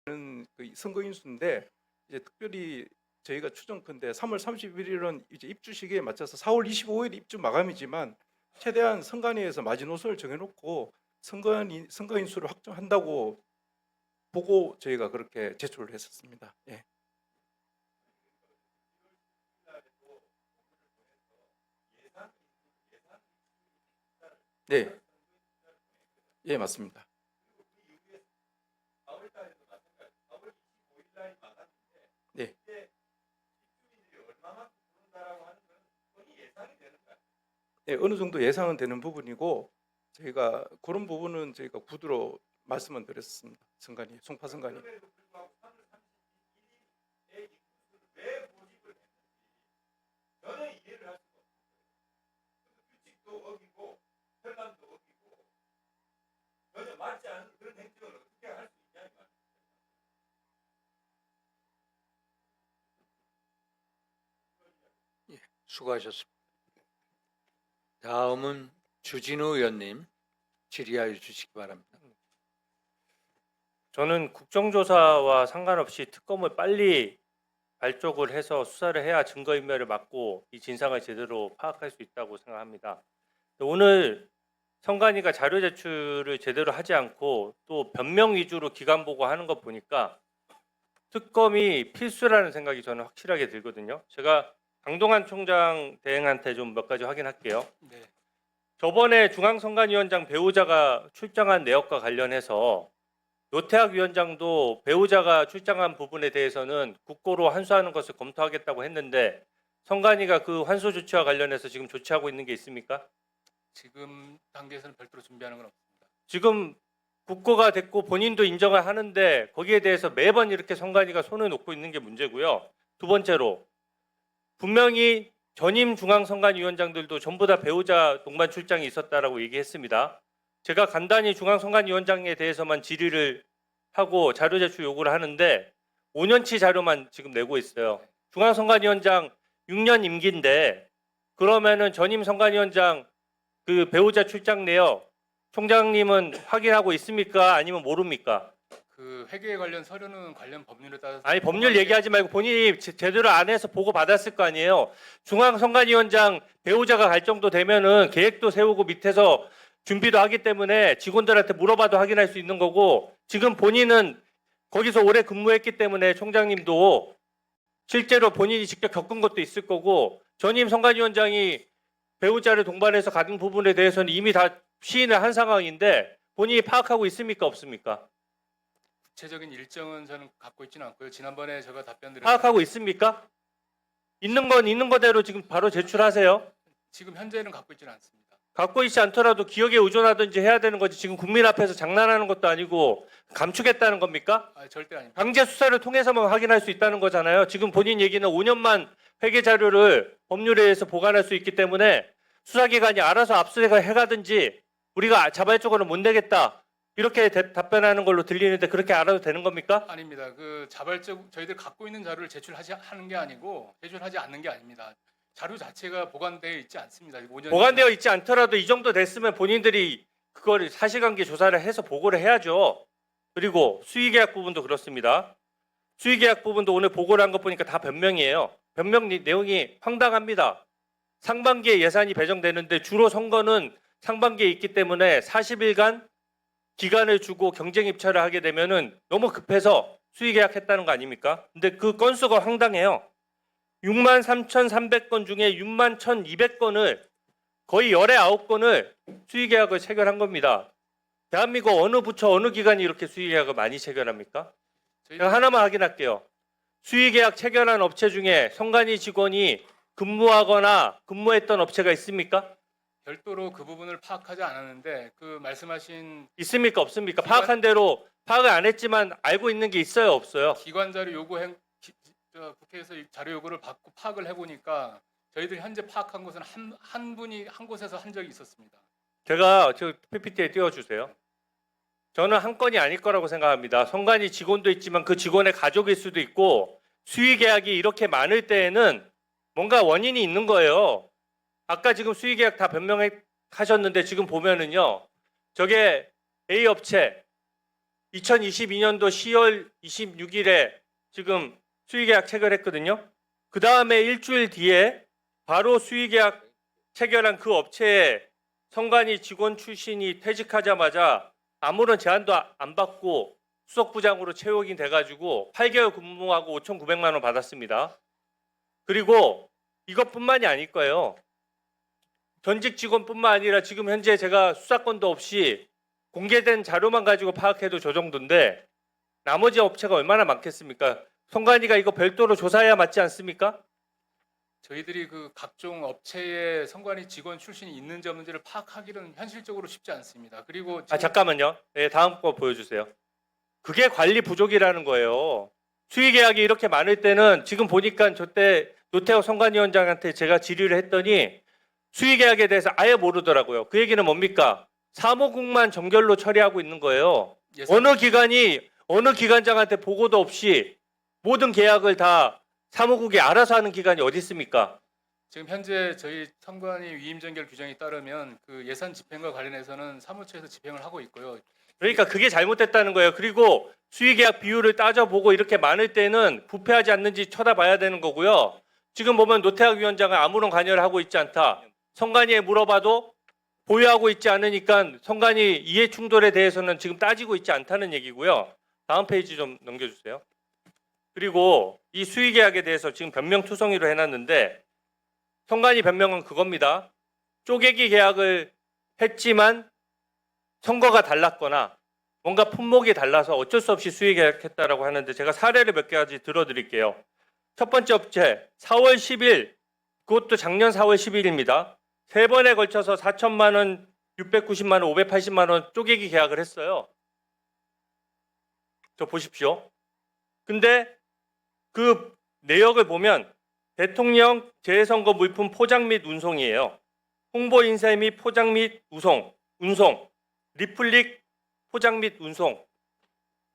C: 되는 그 선거 인수인데 이제 특별히 저희가 추정컨대 3월 31일은 이제 입주 시기에 맞춰서 4월 25일 입주 마감이지만 최대한 선관위에서 마지노선을 정해놓고 선거 인수를 확정한다고 보고 저희가 그렇게 제출을 했었습니다. 예. 네. 예, 맞습니다. 네. 네, 어느 정도 예상은 되는 부분이고 저희가 그런 부분은 저희가 구두로 말씀은 드렸습니다. 선관위, 송파 선관위.
D: 전혀 이해를 할 수가 없어요. 규칙도 어기고 편람도 어기고 전혀 맞지 않은 그런 행정을 어떻게 할 수 있냐 이 말이에요.
A: 수고하셨습니다. 다음은 주진우 의원님 질의하여 주시기 바랍니다.
M: 저는 국정조사와 상관없이 특검을 빨리 발족을 해서 수사를 해야 증거인멸을 막고 이 진상을 제대로 파악할 수 있다고 생각합니다. 오늘 선관위가 자료 제출을 제대로 하지 않고 또 변명 위주로 기간 보고하는 거 보니까 특검이 필수라는 생각이 저는 확실하게 들거든요. 제가 강동한 총장 대행한테 좀 몇 가지 확인할게요.
J: 네.
M: 저번에 중앙선관위원장 배우자가 출장한 내역과 관련해서 노태학 위원장도 배우자가 출장한 부분에 대해서는 국고로 환수하는 것을 검토하겠다고 했는데 선관위가 그 환수 조치와 관련해서 지금 조치하고 있는 게 있습니까?
J: 지금 단계에서는 별도로 준비하는 건 없습니다.
M: 지금 국고가 됐고 본인도 인정을 하는데 거기에 대해서 매번 이렇게 선관위가 손을 놓고 있는 게 문제고요. 두 번째로 분명히 전임 중앙선관위원장들도 전부 다 배우자 동반 출장이 있었다라고 얘기했습니다. 제가 간단히 중앙선관위원장에 대해서만 질의를 하고 자료 제출 요구를 하는데 5년치 자료만 지금 내고 있어요. 중앙선관위원장 6년 임기인데 그러면은 전임 선관위원장 그 배우자 출장 내역 총장님은 확인하고 있습니까? 아니면 모릅니까?
J: 그 회계에 관련 서류는 관련 법률에 따라서
M: 아니 법률 얘기하지 말고 본인이 제대로 안 해서 보고 받았을 거 아니에요. 중앙선관위원장 배우자가 갈 정도 되면은 계획도 세우고 밑에서 준비도 하기 때문에 직원들한테 물어봐도 확인할 수 있는 거고 지금 본인은 거기서 오래 근무했기 때문에 총장님도 실제로 본인이 직접 겪은 것도 있을 거고 전임 선관위원장이 배우자를 동반해서 가진 부분에 대해서는 이미 다 시인을 한 상황인데 본인이 파악하고 있습니까 없습니까?
J: 구체적인 일정은 저는 갖고 있지는 않고요. 지난번에 제가 답변드렸
M: 파악하고 있습니까? 있는 건 있는 거대로 지금 바로 제출하세요.
J: 지금 현재는 갖고 있지는 않습니다.
M: 갖고 있지 않더라도 기억에 의존하든지 해야 되는 거지. 지금 국민 앞에서 장난하는 것도 아니고 감추겠다는 겁니까?
J: 절대 아닙니다.
M: 강제 수사를 통해서만 확인할 수 있다는 거잖아요. 지금 본인 얘기는 5년만 회계 자료를 법률회에서 보관할 수 있기 때문에 수사기관이 알아서 압수해가 해가든지 우리가 자발적으로 못 내겠다 이렇게 답변하는 걸로 들리는데 그렇게 알아도 되는 겁니까?
J: 아닙니다. 그 자발적 저희들 갖고 있는 자료를 제출하는 게 아니고 제출하지 않는 게 아닙니다. 자료 자체가 보관되어 있지 않습니다. 5년
M: 보관되어 있지 않더라도 이 정도 됐으면 본인들이 그걸 사실관계 조사를 해서 보고를 해야죠. 그리고 수의계약 부분도 그렇습니다. 수의계약 부분도 오늘 보고를 한 거 보니까 다 변명이에요. 변명 내용이 황당합니다. 상반기에 예산이 배정되는데 주로 선거는 상반기에 있기 때문에 40일간 기간을 주고 경쟁 입찰을 하게 되면은 너무 급해서 수의계약했다는 거 아닙니까? 근데 그 건수가 황당해요. 63,300건 중에 61,200건을 거의 19건을 수의계약을 체결한 겁니다. 대한민국 어느 부처 어느 기관이 이렇게 수의계약을 많이 체결합니까? 제가 하나만 확인할게요. 수의계약 체결한 업체 중에 선관위 직원이 근무하거나 근무했던 업체가 있습니까?
J: 별도로 그 부분을 파악하지 않았는데 그 말씀하신
M: 있습니까? 없습니까? 파악한 대로 파악을 안 했지만 알고 있는 게 있어요? 없어요?
J: 기관 자료 국회에서 이 자료 요구를 받고 파악을 해보니까 저희들 현재 파악한 것은 한 분이 한 곳에서 한 적이 있었습니다.
M: 제가 저 PPT에 띄워주세요. 저는 한 건이 아닐 거라고 생각합니다. 선관위 직원도 있지만 그 직원의 가족일 수도 있고 수의계약이 이렇게 많을 때에는 뭔가 원인이 있는 거예요. 아까 지금 수의계약 다 변명하셨는데 지금 보면은요. 저게 A 업체 2022년도 10월 26일에 지금 수의계약 체결했거든요. 그 다음에 일주일 뒤에 바로 수의계약 체결한 그 업체에 선관위 직원 출신이 퇴직하자마자 아무런 제한도 안 받고 수석부장으로 채용이 돼가지고 8개월 근무하고 5,900만 원 받았습니다. 그리고 이것뿐만이 아닐 거예요. 전직 직원뿐만 아니라 지금 현재 제가 수사권도 없이 공개된 자료만 가지고 파악해도 저 정도인데 나머지 업체가 얼마나 많겠습니까? 선관위가 이거 별도로 조사해야 맞지 않습니까?
J: 저희들이 그 각종 업체의 선관위 직원 출신이 있는지 없는지를 파악하기는 현실적으로 쉽지 않습니다. 그리고
M: 잠깐만요. 네, 다음 거 보여주세요. 그게 관리 부족이라는 거예요. 수의계약이 이렇게 많을 때는 지금 보니까 저때 노태우 선관위원장한테 제가 질의를 했더니 수의계약에 대해서 아예 모르더라고요. 그 얘기는 뭡니까? 사무국만 정결로 처리하고 있는 거예요. 어느 기관이 어느 기관장한테 보고도 없이 모든 계약을 다 사무국이 알아서 하는 기관이 어디 있습니까?
J: 지금 현재 저희 선관위 위임전결 규정에 따르면 그 예산 집행과 관련해서는 사무처에서 집행을 하고 있고요.
M: 그러니까 그게 잘못됐다는 거예요. 그리고 수의계약 비율을 따져보고 이렇게 많을 때는 부패하지 않는지 쳐다봐야 되는 거고요. 지금 보면 노태학 위원장은 아무런 관여를 하고 있지 않다. 선관위에 물어봐도 보유하고 있지 않으니까 선관위 이해 충돌에 대해서는 지금 따지고 있지 않다는 얘기고요. 다음 페이지 좀 넘겨주세요. 그리고 이 수의계약에 대해서 지금 변명투성이로 해놨는데 선관위 변명은 그겁니다. 쪼개기 계약을 했지만 선거가 달랐거나 뭔가 품목이 달라서 어쩔 수 없이 수의계약했다라고 하는데 제가 사례를 몇 가지 들어드릴게요. 첫 번째 업체 4월 10일 그것도 작년 4월 10일입니다. 3번에 걸쳐서 4천만 원, 690만 원, 580만 원 쪼개기 계약을 했어요. 저 보십시오. 근데 그 내역을 보면 대통령 재선거 물품 포장 및 운송이에요. 홍보 인쇄 및 포장 및 운송, 리플릭 포장 및 운송.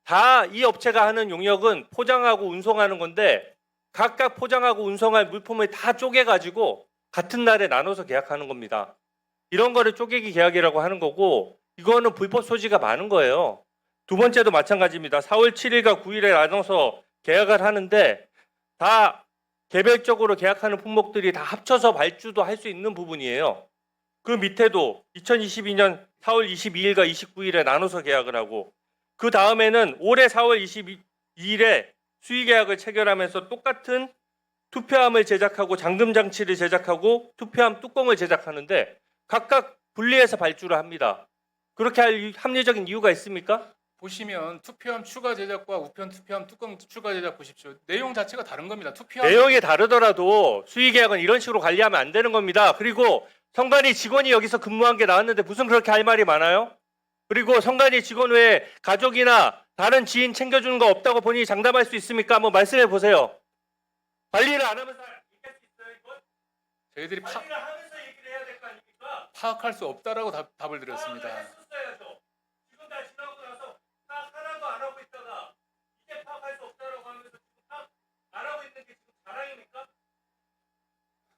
M: 다 이 업체가 하는 용역은 포장하고 운송하는 건데 각각 포장하고 운송할 물품을 다 쪼개가지고 같은 날에 나눠서 계약하는 겁니다. 이런 거를 쪼개기 계약이라고 하는 거고 이거는 불법 소지가 많은 거예요. 두 번째도 마찬가지입니다. 4월 7일과 9일에 나눠서 계약을 하는데 다 개별적으로 계약하는 품목들이 다 합쳐서 발주도 할 수 있는 부분이에요. 그 밑에도 2022년 4월 22일과 29일에 나눠서 계약을 하고 그 다음에는 올해 4월 2일에 수의계약을 체결하면서 똑같은 투표함을 제작하고 잠금 장치를 제작하고 투표함 뚜껑을 제작하는데 각각 분리해서 발주를 합니다. 그렇게 할 합리적인 이유가 있습니까?
J: 보시면 투표함 추가 제작과 우편 투표함 뚜껑 추가 제작 보십시오. 내용 자체가 다른 겁니다. 투표함
M: 내용이 다르더라도 수의계약은 이런 식으로 관리하면 안 되는 겁니다. 그리고 선관위 직원이 여기서 근무한 게 나왔는데 무슨 그렇게 할 말이 많아요? 그리고 선관위 직원 외에 가족이나 다른 지인 챙겨주는 거 없다고 본인이 장담할 수 있습니까? 한번 말씀해 보세요. 관리를 안 하면서 얘기할 수 있어요, 이건?
J: 저희들이
M: 관리를 하면서 얘기를 해야 될 거 아닙니까?
J: 파악할 수 없다라고 답을 드렸습니다.
M: 했었어야죠. 지금 다 지나고 나서 파악 하나도 안 하고 있다가 이제 파악할 수 없다라고 하면서 지금 파악 안 하고 있는 게 지금 자랑입니까?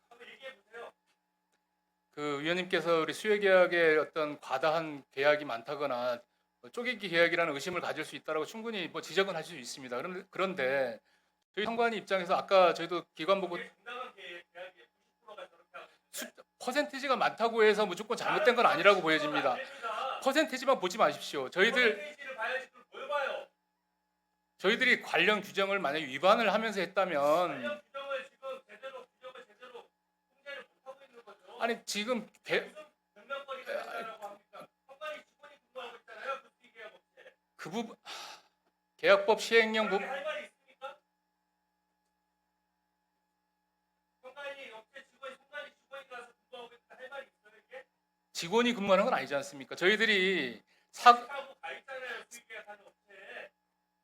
M: 한번 얘기해 보세요.
J: 그 위원님께서 우리 수혜계약에 어떤 과다한 계약이 많다거나 쪼개기 계약이라는 의심을 가질 수 있다라고 충분히 뭐 지적은 할 수 있습니다. 그런데 저희 선관위 입장에서 아까 저희도 기관 보고 퍼센티지가 많다고 해서 무조건 잘못된 건 아니라고 보여집니다. 퍼센티지만 보지 마십시오. 저희들이 관련 규정을 만약 위반을 하면서 했다면 아니 지금 그 부분 계약법 시행령 부분 직원이 근무하는 건 아니지 않습니까? 저희들이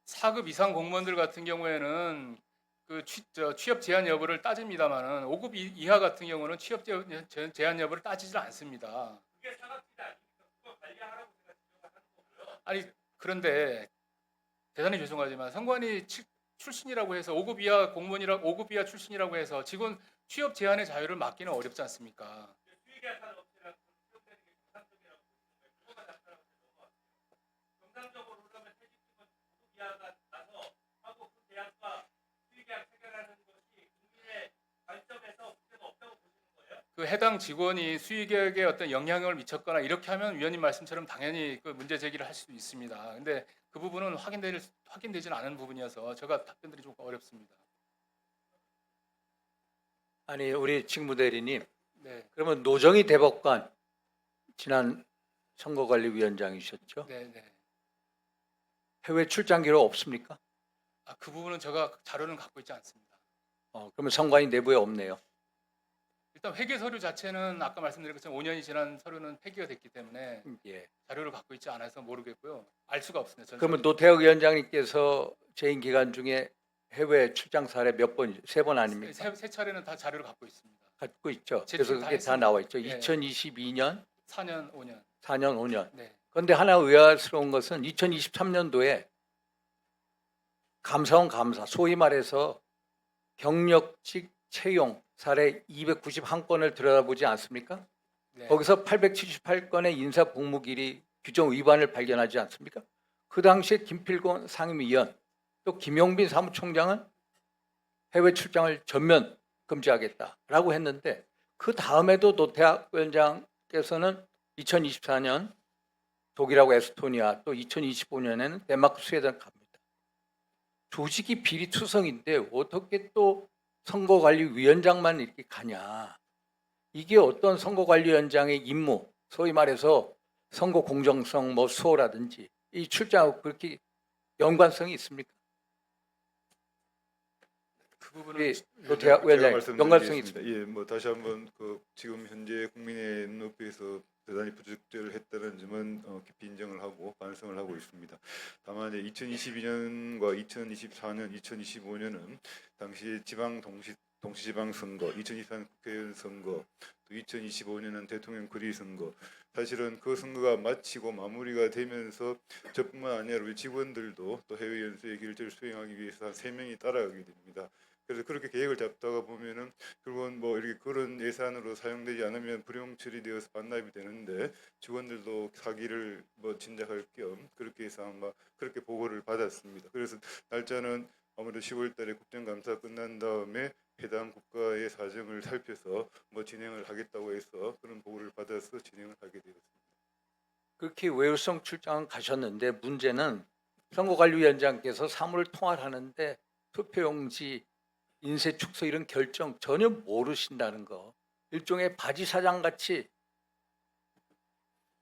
J: 사급 이상 공무원들 같은 경우에는 그 취업 제한 여부를 따집니다만은 5급 이하 같은 경우는 취업 제한 여부를 따지질 않습니다. 아니 그런데 대단히 죄송하지만 선관위 출신이라고 해서 5급 이하 공무원이라 5급 이하 출신이라고 해서 직원 취업 제한의 자유를 막기는 어렵지 않습니까? 그 해당 직원이 수의계약에 어떤 영향을 미쳤거나 이렇게 하면 위원님 말씀처럼 당연히 그 문제 제기를 할 수도 있습니다. 근데 그 부분은 확인되지는 않은 부분이어서 제가 답변드리기 좀 어렵습니다.
A: 아니 우리 직무대리님,
J: 네,
A: 그러면 노정희 대법관 지난 선거관리위원장이셨죠?
J: 네, 네.
A: 해외 출장 기록 없습니까?
J: 그 부분은 제가 자료는 갖고 있지 않습니다.
A: 그러면 선관위 내부에 없네요.
J: 일단 회계 서류 자체는 아까 말씀드린 것처럼 5년이 지난 서류는 폐기가 됐기 때문에
A: 예.
J: 자료를 갖고 있지 않아서 모르겠고요. 알 수가 없습니다.
A: 그러면 노태혁 위원장님께서 재임 기간 중에 해외 출장 사례 몇 번, 3번 아닙니까?
J: 세 차례는 다 자료를 갖고 있습니다.
A: 갖고 있죠.
J: 제출
A: 그래서
J: 다
A: 그게 다
J: 했습니다.
A: 나와 있죠.
J: 예.
A: 2022년,
J: 4년, 5년.
A: 4년, 5년.
J: 네.
A: 그런데 하나 의아스러운 것은 2023년도에 감사원 감사, 소위 말해서 경력직 채용 사례 291건을 들여다보지 않습니까?
J: 네.
A: 거기서 878건의 인사 복무기리 규정 위반을 발견하지 않습니까? 그 당시에 김필곤 상임위원 또 김용빈 사무총장은 해외 출장을 전면 금지하겠다라고 했는데 그 다음에도 노태학 위원장께서는 2024년 독일하고 에스토니아 또 2025년에는 덴마크, 스웨덴 갑니다. 조직이 비리투성인데 어떻게 또 선거관리위원장만 이렇게 가냐. 이게 어떤 선거관리위원장의 임무, 소위 말해서 선거 공정성 뭐 수호라든지 이 출장하고 그렇게 연관성이 있습니까?
J: 그 부분은
A: 우리 노태학 위원장님 연관성이 있습니다.
N: 예, 뭐 다시 한번 그 지금 현재 국민의 눈높이에서 대단히 부적절했다는 점은 깊이 인정을 하고 반성을 하고 있습니다. 다만 이제 2022년과 2024년, 2025년은 당시 지방 동시지방 선거, 2024년 국회의원 선거, 또 2025년은 대통령 거리 선거. 사실은 그 선거가 마치고 마무리가 되면서 저뿐만 아니라 우리 직원들도 또 해외 연수의 길을 수행하기 위해서 한 3명이 따라가게 됩니다. 그래서 그렇게 계획을 잡다가 보면은 결국은 뭐 이렇게 그런 예산으로 사용되지 않으면 불용 처리되어서 반납이 되는데 직원들도 사기를 뭐 진작할 겸 그렇게 해서 아마 그렇게 보고를 받았습니다. 그래서 날짜는 아무래도 10월달에 국정감사 끝난 다음에 해당 국가의 사정을 살펴서 뭐 진행을 하겠다고 해서 그런 보고를 받아서 진행을 하게 되었습니다.
A: 그렇게 외유성 출장 가셨는데 문제는 선거관리위원장께서 사무를 통할하는데 투표용지, 인쇄 축소 이런 결정 전혀 모르신다는 거. 일종의 바지사장 같이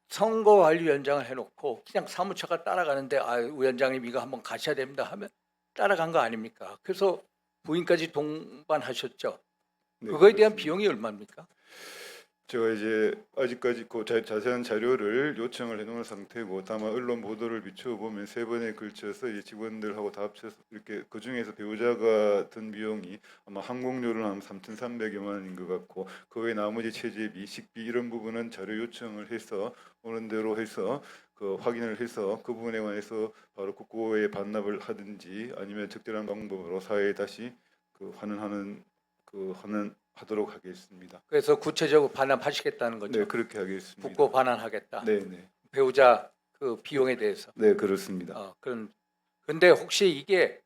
A: 선거관리위원장을 해놓고 그냥 사무처가 따라가는데 아 위원장님 이거 한번 가셔야 됩니다 하면 따라간 거 아닙니까? 그래서 부인까지 동반하셨죠.
N: 네,
A: 그거에 대한
N: 그렇습니다.
A: 비용이 얼마입니까?
N: 제가 이제 아직까지 그 자세한 자료를 요청을 해놓은 상태고 다만 언론 보도를 비춰보면 3번에 걸쳐서 이 직원들하고 다 합쳐서 이렇게 그 중에서 배우자가 든 비용이 아마 항공료를 한 3,300여만 원인 것 같고 그 외 나머지 체재비, 식비 이런 부분은 자료 요청을 해서 오는 대로 해서 그 확인을 해서 그 부분에 관해서 바로 국고에 반납을 하든지 아니면 적절한 방법으로 사회에 다시 그 환원하도록 하겠습니다.
A: 그래서 구체적으로 반납하시겠다는 거죠.
N: 네, 그렇게 하겠습니다.
A: 국고 반환하겠다.
N: 네, 네.
A: 배우자 그 비용에 대해서.
N: 네, 그렇습니다.
A: 근데 혹시 이게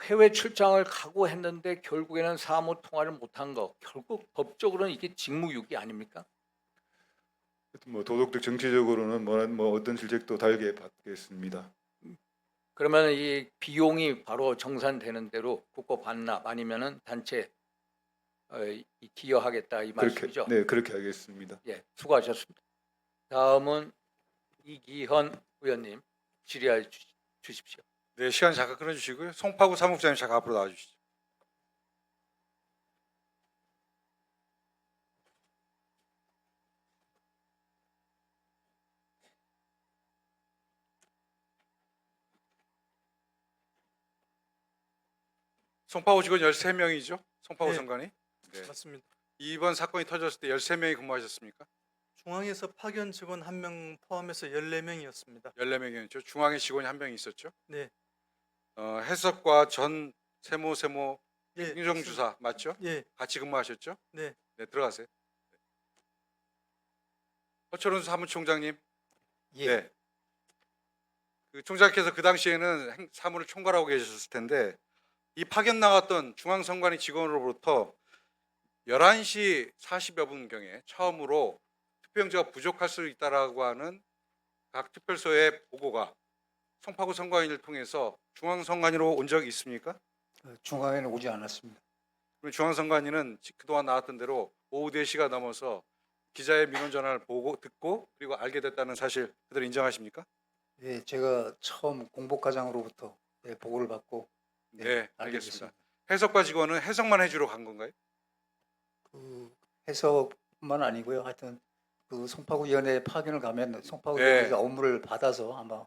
A: 해외 출장을 가고 했는데 결국에는 사무 통화를 못한 거 결국 법적으로는 이게 직무유기 아닙니까?
N: 뭐 도덕적 정치적으로는 뭐 어떤 질책도 달게 받겠습니다.
A: 그러면 이 비용이 바로 정산되는 대로 국고 반납 아니면은 단체 기여하겠다 이 말씀이죠.
N: 네, 그렇게 하겠습니다.
A: 예, 수고하셨습니다. 다음은 이기현 의원님 질의해 주십시오.
O: 네, 시간 잠깐 끊어주시고요. 송파구 사무국장님 잠깐 앞으로 나와주시죠. 송파구 직원 13명이죠? 송파구
G: 네.
O: 선관위? 네.
G: 맞습니다.
O: 이번 사건이 터졌을 때 13명이 근무하셨습니까?
G: 중앙에서 파견 직원 1명 포함해서 14명이었습니다.
O: 14명이었죠. 중앙에 직원이 1명이 있었죠.
G: 네.
O: 해석과 전 세모
G: 예.
O: 행정주사 맞죠?
G: 예.
O: 같이 근무하셨죠?
G: 네.
O: 네, 들어가세요. 허철훈 사무총장님.
I: 예.
O: 네. 그 총장께서 그 당시에는 사무를 총괄하고 계셨을 텐데 이 파견 나갔던 중앙선관위 직원으로부터 11시 40여 분경에 처음으로 투표용지가 부족할 수 있다라고 하는 각 투표소의 보고가 송파구 선관위를 통해서 중앙선관위로 온 적이 있습니까?
I: 중앙에는 오지 않았습니다.
O: 그럼 중앙선관위는 그동안 나왔던 대로 오후 4시가 넘어서 기자의 민원 전화를 보고 듣고 그리고 알게 됐다는 사실 그대로 인정하십니까?
I: 예, 제가 처음 공보과장으로부터 보고를 받고
O: 네,
I: 알게
O: 알겠습니다.
I: 됐습니다.
O: 해석과 직원은 해석만 해주러 간 건가요?
I: 그 해석뿐만 아니고요. 하여튼 그 송파구위원회 파견을 가면
O: 네.
I: 송파구위원회가 업무를 받아서 아마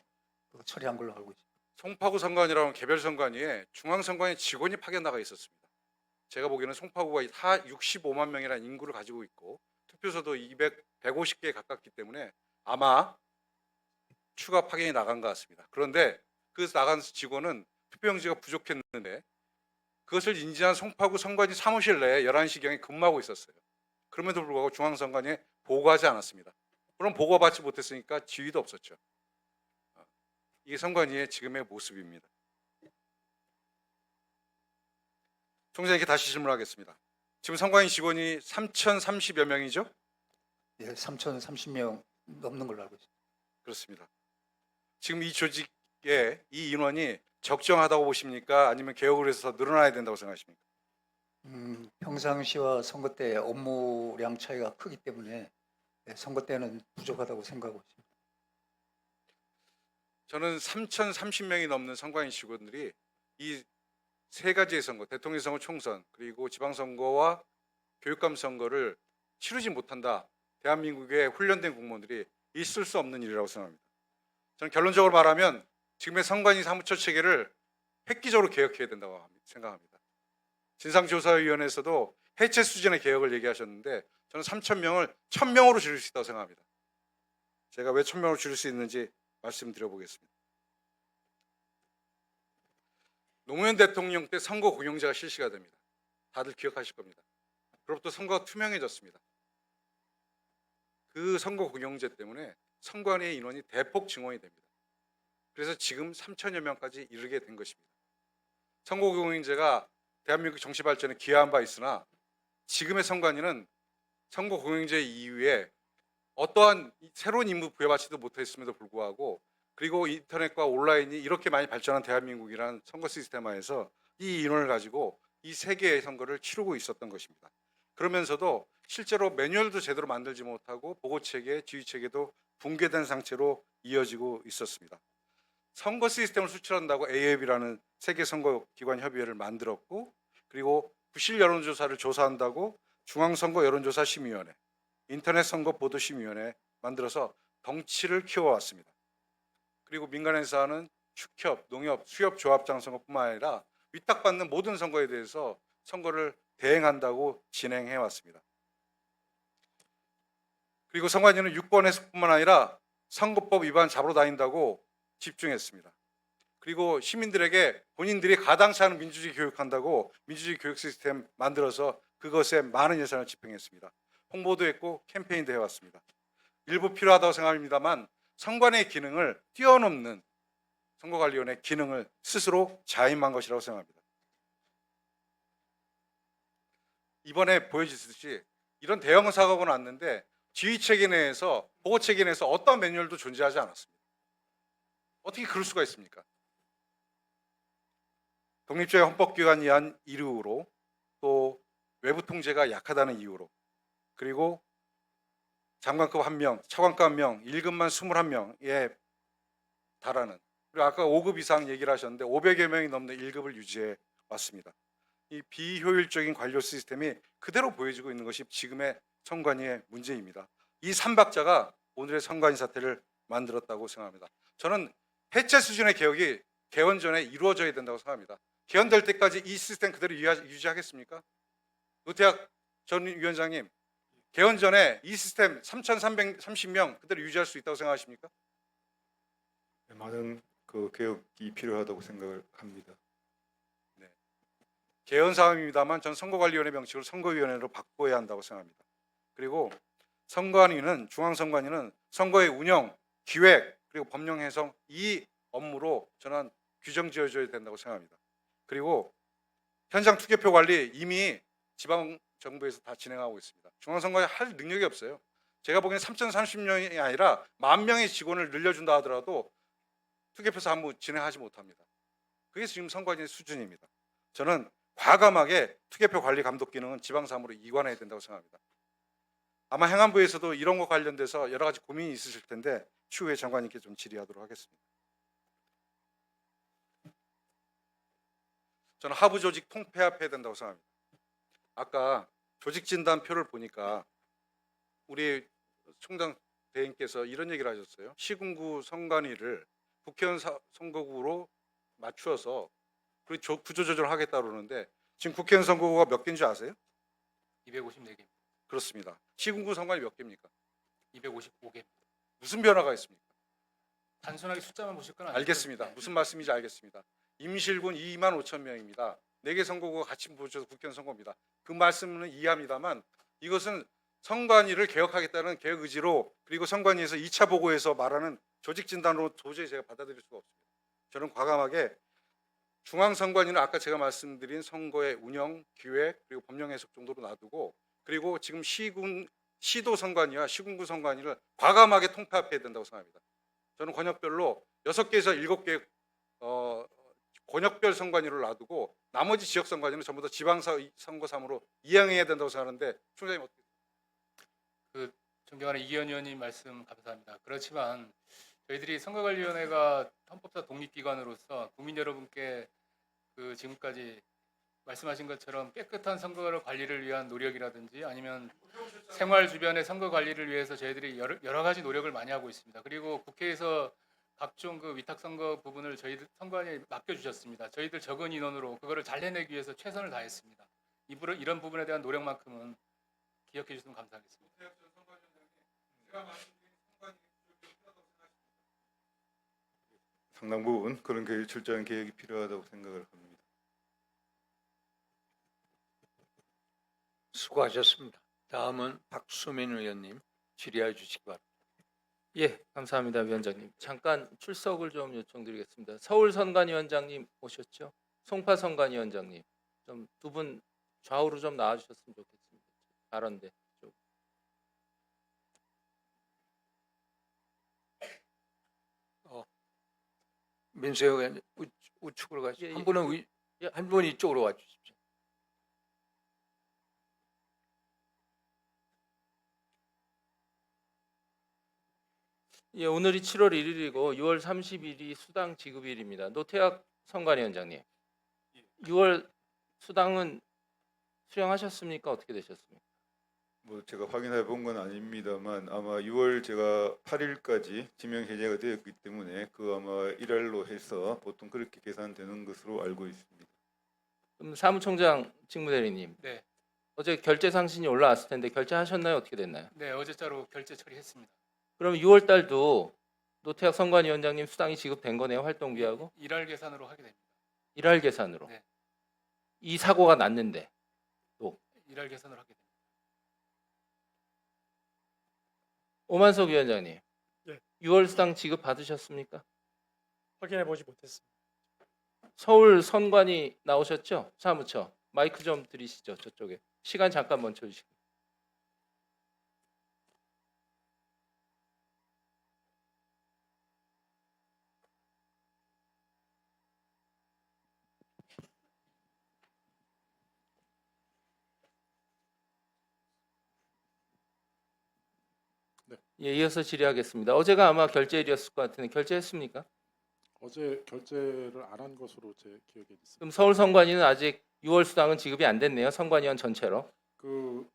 I: 처리한 걸로 알고 있습니다.
O: 송파구 선관위라는 개별 선관위에 중앙선관위 직원이 파견 나가 있었습니다. 제가 보기에는 송파구가 65만 명이라는 인구를 가지고 있고 투표소도 150개에 가깝기 때문에 아마 추가 파견이 나간 것 같습니다. 그런데 그 나간 직원은 투표용지가 부족했는데 그것을 인지한 송파구 선관위 사무실 내에 11시경에 근무하고 있었어요. 그럼에도 불구하고 중앙선관위에 보고하지 않았습니다. 그럼 보고받지 못했으니까 지위도 없었죠. 이게 선관위의 지금의 모습입니다. 총장님께 다시 질문하겠습니다. 지금 선관위 직원이 3,030여 명이죠?
I: 예, 3,030명 넘는 걸로 알고 있습니다.
O: 그렇습니다. 지금 이 조직의 이 인원이 적정하다고 보십니까? 아니면 개혁을 해서 더 늘어나야 된다고 생각하십니까?
I: 평상시와 선거 때 업무량 차이가 크기 때문에 선거 때는 부족하다고 생각하고 있습니다.
O: 저는 3,030명이 넘는 선관위 직원들이 이 세 가지의 선거, 대통령 선거 총선 그리고 지방선거와 교육감 선거를 치르지 못한다. 대한민국의 훈련된 공무원들이 있을 수 없는 일이라고 생각합니다. 저는 결론적으로 말하면 지금의 선관위 사무처 체계를 획기적으로 개혁해야 된다고 생각합니다. 진상조사위원회에서도 해체 수준의 개혁을 얘기하셨는데 저는 3,000명을 1,000명으로 줄일 수 있다고 생각합니다. 제가 왜 1,000명으로 줄일 수 있는지 말씀드려보겠습니다. 노무현 대통령 때 선거 공영제가 실시가 됩니다. 다들 기억하실 겁니다. 그로부터 선거가 투명해졌습니다. 그 선거 공영제 때문에 선관위의 인원이 대폭 증원이 됩니다. 그래서 지금 3,000여 명까지 이르게 된 것입니다. 선거 공영제가 대한민국 정치 발전에 기여한 바 있으나 지금의 선관위는 선거 공영제 이후에 어떠한 새로운 임무 부여받지도 못했음에도 불구하고 그리고 인터넷과 온라인이 이렇게 많이 발전한 대한민국이라는 선거 시스템 하에서 이 인원을 가지고 이 세 개의 선거를 치르고 있었던 것입니다. 그러면서도 실제로 매뉴얼도 제대로 만들지 못하고 보고 체계, 지휘 체계도 붕괴된 상태로 이어지고 있었습니다. 선거 시스템을 수출한다고 AF이라는 세계 선거 기관 협의회를 만들었고, 그리고 부실 여론조사를 조사한다고 중앙선거 여론조사 심의위원회, 인터넷 선거 보도 심의위원회 만들어서 덩치를 키워왔습니다. 그리고 민간에서 하는 축협, 농협, 수협 조합장 선거뿐만 아니라 위탁받는 모든 선거에 대해서 선거를 대행한다고 진행해 왔습니다. 그리고 선관위는 유권 해석뿐만 아니라 선거법 위반 잡으러 다닌다고 집중했습니다. 그리고 시민들에게 본인들이 가당치 않은 민주주의 교육한다고 민주주의 교육 시스템 만들어서 그것에 많은 예산을 집행했습니다. 홍보도 했고 캠페인도 해왔습니다. 일부 필요하다고 생각합니다만 선관위의 기능을 뛰어넘는 선거관리위원회의 기능을 스스로 자임한 것이라고 생각합니다. 이번에 보여주듯이 이런 대형 사고가 났는데 지휘체계 내에서 보고체계 내에서 어떤 매뉴얼도 존재하지 않았습니다. 어떻게 그럴 수가 있습니까? 독립적인 헌법기관이 한 이유로, 또 외부 통제가 약하다는 이유로, 그리고 장관급 1명, 차관급 1명, 1급만 21명에 달하는, 그리고 아까 5급 이상 얘기를 하셨는데 500여 명이 넘는 1급을 유지해 왔습니다. 이 비효율적인 관료 시스템이 그대로 보여지고 있는 것이 지금의 선관위의 문제입니다. 이 3박자가 오늘의 선관위 사태를 만들었다고 생각합니다. 저는 해체 수준의 개혁이 개헌 전에 이루어져야 된다고 생각합니다. 개헌될 때까지 이 시스템 그대로 유지하겠습니까? 노태학 전 위원장님, 개헌 전에 이 시스템 3,330명 그대로 유지할 수 있다고 생각하십니까?
N: 많은 그 개혁이 필요하다고 생각을 합니다.
O: 개헌 사항입니다만 전 선거관리위원회 명칭을 선거위원회로 바꿔야 한다고 생각합니다. 그리고 선관위는, 중앙선관위는 선거의 운영, 기획, 그리고 법령 해석 이 업무로 저는 규정 지어줘야 된다고 생각합니다. 그리고 현장 투개표 관리 이미 지방 정부에서 다 진행하고 있습니다. 중앙선관위 할 능력이 없어요. 제가 보기엔 3,030명이 아니라 10,000명의 직원을 늘려준다 하더라도 투개표 사무 진행하지 못합니다. 그게 지금 선관위의 수준입니다. 저는 과감하게 투개표 관리 감독 기능은 지방사무로 이관해야 된다고 생각합니다. 아마 행안부에서도 이런 것 관련돼서 여러 가지 고민이 있으실 텐데 추후에 장관님께 좀 질의하도록 하겠습니다. 저는 하부 조직 통폐합해야 된다고 생각합니다. 아까 조직 진단표를 보니까 우리 총장 대행께서 이런 얘기를 하셨어요. 시군구 선관위를 국회의원 선거구로 맞추어서 그리고 구조조정을 하겠다 그러는데 지금 국회의원 선거구가 몇 개인지 아세요?
J: 254개,
O: 그렇습니다. 시군구 선관위 몇 개입니까?
J: 255개.
O: 무슨 변화가 있습니까?
J: 단순하게 숫자만 보실 건 아니죠.
O: 알겠습니다. 무슨 말씀인지 알겠습니다. 임실군 25,000명입니다. 4개 선거구가 같이 붙여서 국회의원 선거입니다. 그 말씀은 이해합니다만 이것은 선관위를 개혁하겠다는 개혁 의지로, 그리고 선관위에서 2차 보고에서 말하는 조직 진단으로 도저히 제가 받아들일 수가 없습니다. 저는 과감하게 중앙선관위는 아까 제가 말씀드린 선거의 운영, 기획, 그리고 법령 해석 정도로 놔두고, 그리고 지금 시도 선관위와 시군구 선관위를 과감하게 통폐합해야 된다고 생각합니다. 저는 권역별로 6개에서 7개 권역별 선관위를 놔두고 나머지 지역 선관위는 전부 다 지방선거사무로 이양해야 된다고 생각하는데 총장님 어떻게?
J: 존경하는 이기현 의원님 말씀 감사합니다. 그렇지만 저희들이 선거관리위원회가 헌법사 독립기관으로서 국민 여러분께 지금까지 말씀하신 것처럼 깨끗한 선거 관리를 위한 노력이라든지 아니면 생활 주변의 선거 관리를 위해서 저희들이 여러 가지 노력을 많이 하고 있습니다. 그리고 국회에서 각종 위탁 선거 부분을 저희들 선관위에 맡겨주셨습니다. 저희들 적은 인원으로 그거를 잘 해내기 위해서 최선을 다했습니다. 이런 부분에 대한 노력만큼은 기억해 주시면 감사하겠습니다.
N: 상당 부분 그런 철저한 계획이 필요하다고 생각을 합니다.
A: 수고하셨습니다. 다음은 박수민 의원님 질의해 주시기 바랍니다.
M: 예, 감사합니다, 위원장님. 잠깐 출석을 좀 요청드리겠습니다. 서울 선관위원장님 오셨죠? 송파 선관위원장님, 좀 두 분 좌우로 좀 나와주셨으면 좋겠습니다. 발언대 쪽.
A: 민수영 의원 우측으로 가시죠.
M: 예, 예.
A: 한 분은 한 분이 이쪽으로 와 주십시오.
M: 예, 오늘이 7월 1일이고 6월 30일이 수당 지급일입니다. 노태학 선관위원장님, 6월 수당은 수령하셨습니까? 어떻게 되셨습니까?
N: 뭐 제가 확인해 본 건 아닙니다만 아마 6월 제가 8일까지 지명 해제가 되었기 때문에 그 아마 일할로 해서 보통 그렇게 계산되는 것으로 알고 있습니다.
M: 그럼 사무총장 직무대리님,
J: 네,
M: 어제 결제 상신이 올라왔을 텐데 결제하셨나요? 어떻게 됐나요?
J: 네 어제자로 결제 처리했습니다.
M: 그럼 6월 달도 노태학 선관위원장님 수당이 지급된 거네요, 활동비하고?
J: 일할 계산으로 하게 됩니다.
M: 일할 계산으로.
J: 네.
M: 이 사고가 났는데
J: 일할 계산으로 하게 됩니다.
M: 오만석 위원장님,
G: 예.
M: 6월 수당 지급 받으셨습니까?
G: 확인해 보지 못했습니다.
M: 서울 선관위 나오셨죠? 사무처 마이크 좀 드리시죠. 저쪽에 시간 잠깐 멈춰주시고.
H: 네.
M: 예, 이어서 질의하겠습니다. 어제가 아마 결제일이었을 것 같은데 결제했습니까?
H: 어제 결제를 안 한 것으로 제 기억에 있습니다.
M: 그럼 서울 선관위는 아직 6월 수당은 지급이 안 됐네요. 선관위원 전체로.
H: 그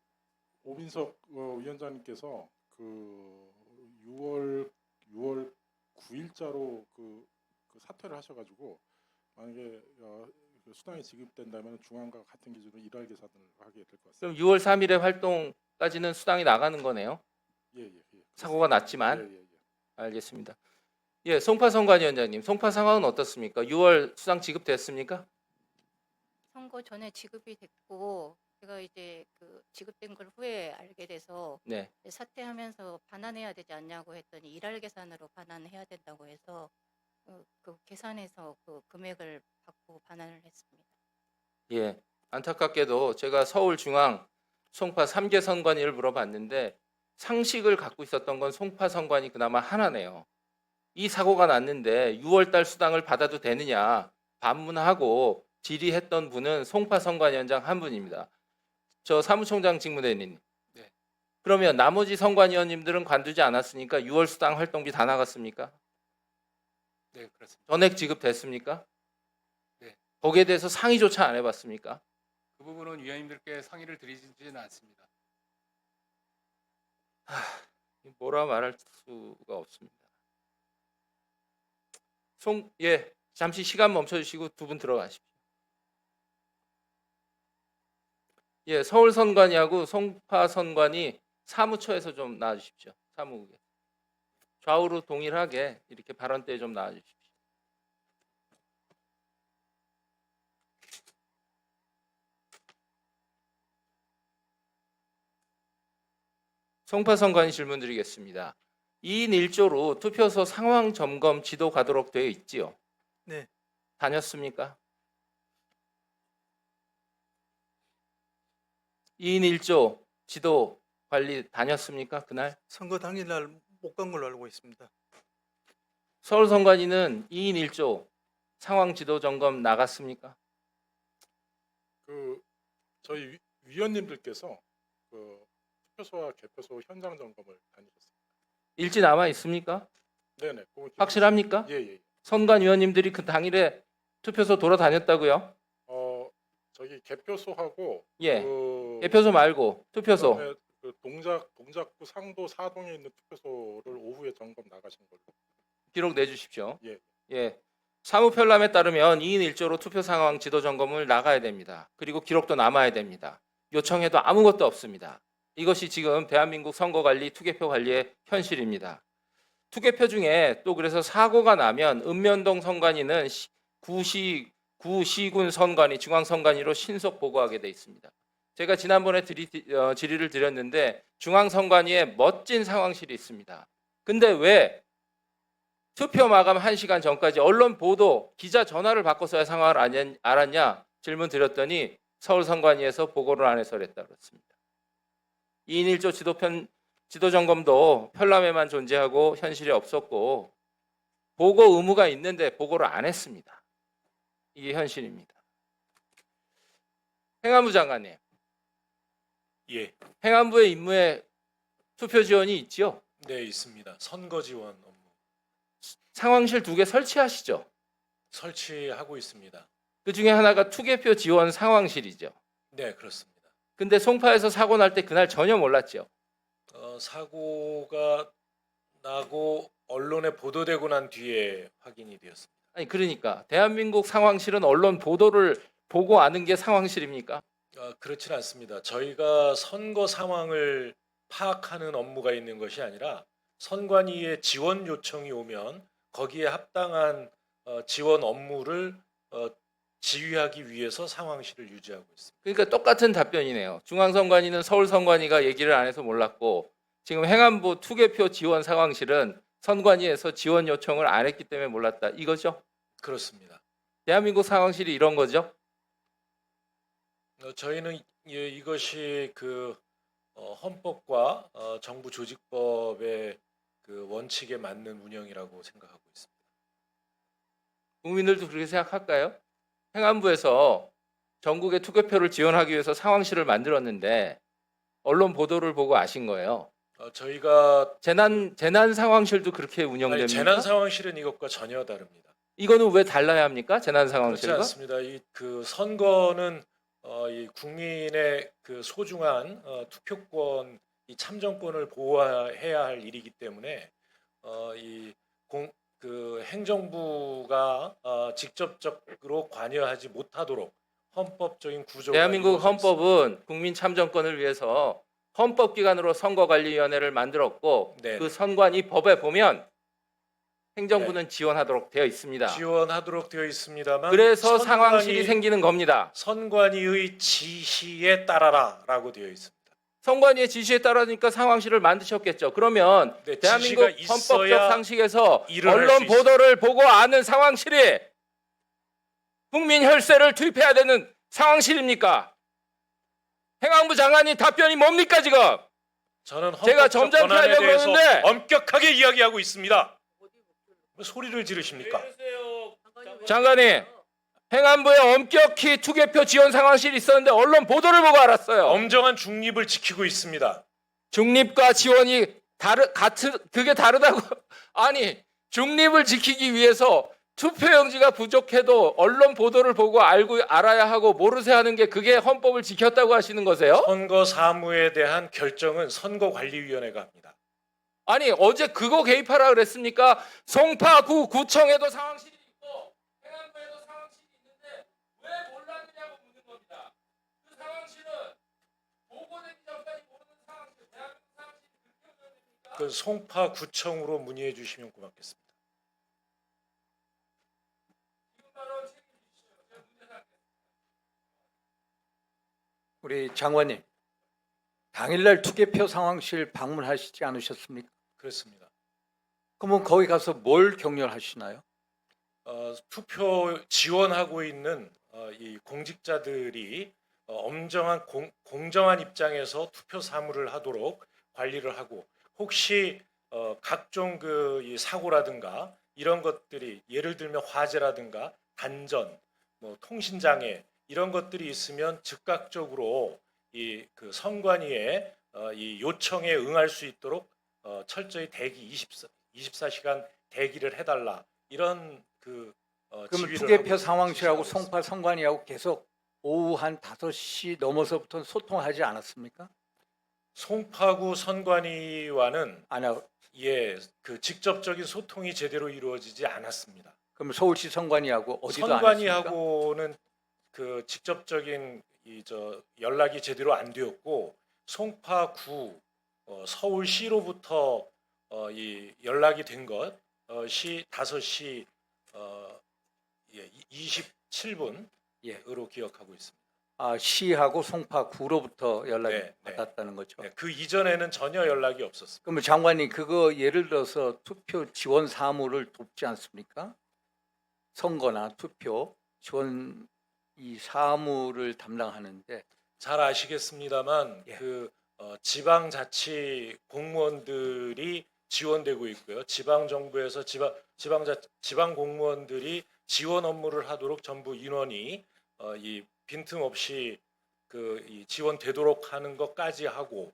H: 오민석 위원장님께서 그 6월 9일자로 그 사퇴를 하셔가지고 만약에 그 수당이 지급된다면 중앙과 같은 기준으로 일할 계산을 하게 될 것 같습니다.
M: 그럼 6월 3일의 활동까지는 수당이 나가는 거네요.
H: 예.
M: 사고가 났지만.
H: 예.
M: 알겠습니다. 예, 송파 선관위원장님, 송파 상황은 어떻습니까? 6월 수당 지급됐습니까?
F: 선거 전에 지급이 됐고 제가 이제 그 지급된 걸 후에 알게 돼서
M: 네.
F: 사퇴하면서 반환해야 되지 않냐고 했더니 일할 계산으로 반환해야 된다고 해서 그 계산해서 그 금액을 받고 반환을 했습니다.
M: 예, 안타깝게도 제가 서울중앙 송파 3개 선관위를 물어봤는데 상식을 갖고 있었던 건 송파 선관위 그나마 하나네요. 이 사고가 났는데 6월 달 수당을 받아도 되느냐 반문하고 질의했던 분은 송파 선관위원장 한 분입니다. 저 사무총장 직무대리님.
J: 네.
M: 그러면 나머지 선관위원님들은 관두지 않았으니까 6월 수당 활동비 다 나갔습니까?
J: 네, 그렇습니다.
M: 전액 지급됐습니까?
J: 네.
M: 거기에 대해서 상의조차 안 해봤습니까?
J: 그 부분은 위원님들께 상의를 드리지는 않습니다.
M: 뭐라 말할 수가 없습니다. 예, 잠시 시간 멈춰주시고 두 분 들어가십시오. 예, 서울 선관위하고 송파 선관위 사무처에서 좀 나와주십시오. 사무국에 좌우로 동일하게 이렇게 발언대에 좀 나와주십시오. 송파 선관위 질문 드리겠습니다. 2인 1조로 투표소 상황 점검 지도 가도록 되어 있지요?
G: 네.
M: 다녔습니까? 2인 1조 지도 관리 다녔습니까? 그날?
G: 선거 당일날 못 간 걸로 알고 있습니다.
M: 서울 선관위는 2인 1조 상황 지도 점검 나갔습니까?
H: 그 저희 위원님들께서 그 투표소와 개표소 현장 점검을 다니셨습니다.
M: 일지 남아 있습니까?
H: 네네. 그거 기억이
M: 확실합니까?
H: 있습니다. 예.
M: 선관위원님들이 그 당일에 투표소 돌아다녔다고요?
H: 저기 개표소하고
M: 예.
H: 그
M: 개표소 말고 투표소.
H: 그다음에 그 동작구 상도 4동에 있는 투표소를 오후에 점검 나가신 걸로.
M: 기록 내주십시오.
H: 예.
M: 예. 사무편람에 따르면 2인 1조로 투표 상황 지도 점검을 나가야 됩니다. 그리고 기록도 남아야 됩니다. 요청해도 아무것도 없습니다. 이것이 지금 대한민국 선거관리, 투개표 관리의 현실입니다. 투개표 중에 또 그래서 사고가 나면 읍면동 선관위는 구시군 선관위, 중앙선관위로 신속 보고하게 돼 있습니다. 제가 지난번에 질의를 드렸는데 중앙선관위에 멋진 상황실이 있습니다. 근데 왜 투표 마감 1시간 전까지 언론 보도, 기자 전화를 바꿔서야 상황을 알았냐 질문 드렸더니 서울 선관위에서 보고를 안 해서 그랬다 그렇습니다. 2인 1조 지도 점검도 편람에만 존재하고 현실에 없었고
P: 보고 의무가 있는데 보고를 안 했습니다. 이게 현실입니다. 행안부 장관님,
Q: 예,
P: 행안부의 임무에 투표 지원이 있지요?
Q: 네 있습니다. 선거 지원 업무
P: 상황실 2개 설치하시죠.
Q: 설치하고 있습니다.
P: 그 중에 하나가 투개표 지원 상황실이죠.
Q: 네 그렇습니다.
P: 근데 송파에서 사고 날 때 그날 전혀 몰랐죠.
Q: 사고가 나고 언론에 보도되고 난 뒤에 확인이 되었습니다.
P: 아니 그러니까 대한민국 상황실은 언론 보도를 보고 아는 게 상황실입니까?
Q: 그렇지는 않습니다. 저희가 선거 상황을 파악하는 업무가 있는 것이 아니라 선관위의 지원 요청이 오면 거기에 합당한 지원 업무를 지휘하기 위해서 상황실을 유지하고 있습니다.
P: 그러니까 똑같은 답변이네요. 중앙선관위는 서울선관위가 얘기를 안 해서 몰랐고 지금 행안부 투개표 지원 상황실은 선관위에서 지원 요청을 안 했기 때문에 몰랐다. 이거죠?
Q: 그렇습니다.
P: 대한민국 상황실이 이런 거죠?
Q: 저희는 이것이 그 헌법과 정부 조직법의 그 원칙에 맞는 운영이라고 생각하고 있습니다.
P: 국민들도 그렇게 생각할까요? 행안부에서 전국의 투개표를 지원하기 위해서 상황실을 만들었는데 언론 보도를 보고 아신 거예요.
Q: 저희가
P: 재난 상황실도 그렇게 운영됩니까?
Q: 재난 상황실은 이것과 전혀 다릅니다.
P: 이거는 왜 달라야 합니까? 재난
Q: 그렇지
P: 상황실과?
Q: 않습니다. 이 그 선거는 이 국민의 그 소중한 투표권, 이 참정권을 보호해야 할 일이기 때문에 그 행정부가 직접적으로 관여하지 못하도록 헌법적인 구조가
P: 대한민국
Q: 이루어져 있습니다.
P: 헌법은 국민 참정권을 위해서 헌법기관으로 선거관리위원회를 만들었고
Q: 네.
P: 그 선관위 법에 보면 행정부는 지원하도록 되어 있습니다.
Q: 지원하도록 되어 있습니다만
P: 그래서 상황실이 생기는 겁니다.
Q: 선관위의 지시에 따라라라고 되어 있습니다.
P: 선관위의 지시에 따르니까 상황실을 만드셨겠죠. 그러면
Q: 네,
P: 대한민국
Q: 지시가
P: 헌법적
Q: 있어야
P: 상식에서
Q: 일을 할수
P: 언론
Q: 있습니다.
P: 보도를 보고 아는 상황실이 국민 혈세를 투입해야 되는 상황실입니까? 행안부 장관님 답변이 뭡니까 지금?
Q: 저는
P: 제가
Q: 헌법적
P: 점잖게
Q: 권한에
P: 하려고
Q: 대해서
P: 그러는데
Q: 엄격하게 이야기하고 있습니다. 왜 소리를 지르십니까?
P: 장관님, 행안부에 엄격히 투개표 지원 상황실이 있었는데 언론 보도를 보고 알았어요.
Q: 엄정한 중립을 지키고 있습니다.
P: 중립과 지원이 그게 다르다고? 아니, 중립을 지키기 위해서 투표용지가 부족해도 언론 보도를 보고 알아야 하고 모르세요 하는 게 그게 헌법을 지켰다고 하시는 거세요?
Q: 선거 사무에 대한 결정은 선거관리위원회가 합니다.
P: 아니, 어제 그거 개입하라 그랬습니까? 송파구 구청에도 상황실이 있고 행안부에도 상황실이 있는데 왜 몰랐느냐고 묻는 겁니다. 그 상황실은 보고되기 전까지 모르는 상황실, 대한민국 상황실이 그렇게 운영됩니까?
Q: 그 송파구청으로 문의해 주시면 고맙겠습니다.
A: 우리 장관님, 당일날 투개표 상황실 방문하시지 않으셨습니까?
Q: 그렇습니다.
A: 그러면 거기 가서 뭘 격려하시나요?
Q: 투표 지원하고 있는 이 공직자들이 엄정한 공정한 입장에서 투표 사무를 하도록 관리를 하고 혹시 각종 이 사고라든가 이런 것들이 예를 들면 화재라든가 단전, 뭐 통신 장애 이런 것들이 있으면 즉각적으로 그 선관위의 이 요청에 응할 수 있도록 철저히 대기 24시간 대기를 해달라 이런
A: 그러면
Q: 지휘를
A: 투개표
Q: 하고
A: 상황실하고
Q: 지시하고
A: 송파 선관위하고 계속 오후 한 5시 넘어서부터 소통하지 않았습니까?
Q: 송파구 선관위와는
A: 아니요.
Q: 그 직접적인 소통이 제대로 이루어지지 않았습니다.
A: 그럼 서울시 선관위하고 어디도 안 했습니까?
Q: 선관위하고는 그 직접적인 연락이 제대로 안 되었고 송파구 서울시로부터 이 연락이 된 것이 5시 27분으로 기억하고 있습니다.
A: 시하고 송파구로부터 연락이
Q: 네, 네.
A: 받았다는 거죠.
Q: 네, 그 이전에는 전혀 연락이 없었습니다.
A: 그러면 장관님 그거 예를 들어서 투표 지원 사무를 돕지 않습니까? 선거나 투표 지원 이 사무를 담당하는데
Q: 잘 아시겠습니다만
A: 예.
Q: 그 지방자치 공무원들이 지원되고 있고요. 지방 정부에서 지방 공무원들이 지원 업무를 하도록 전부 인원이 이 빈틈없이 이 지원되도록 하는 것까지 하고,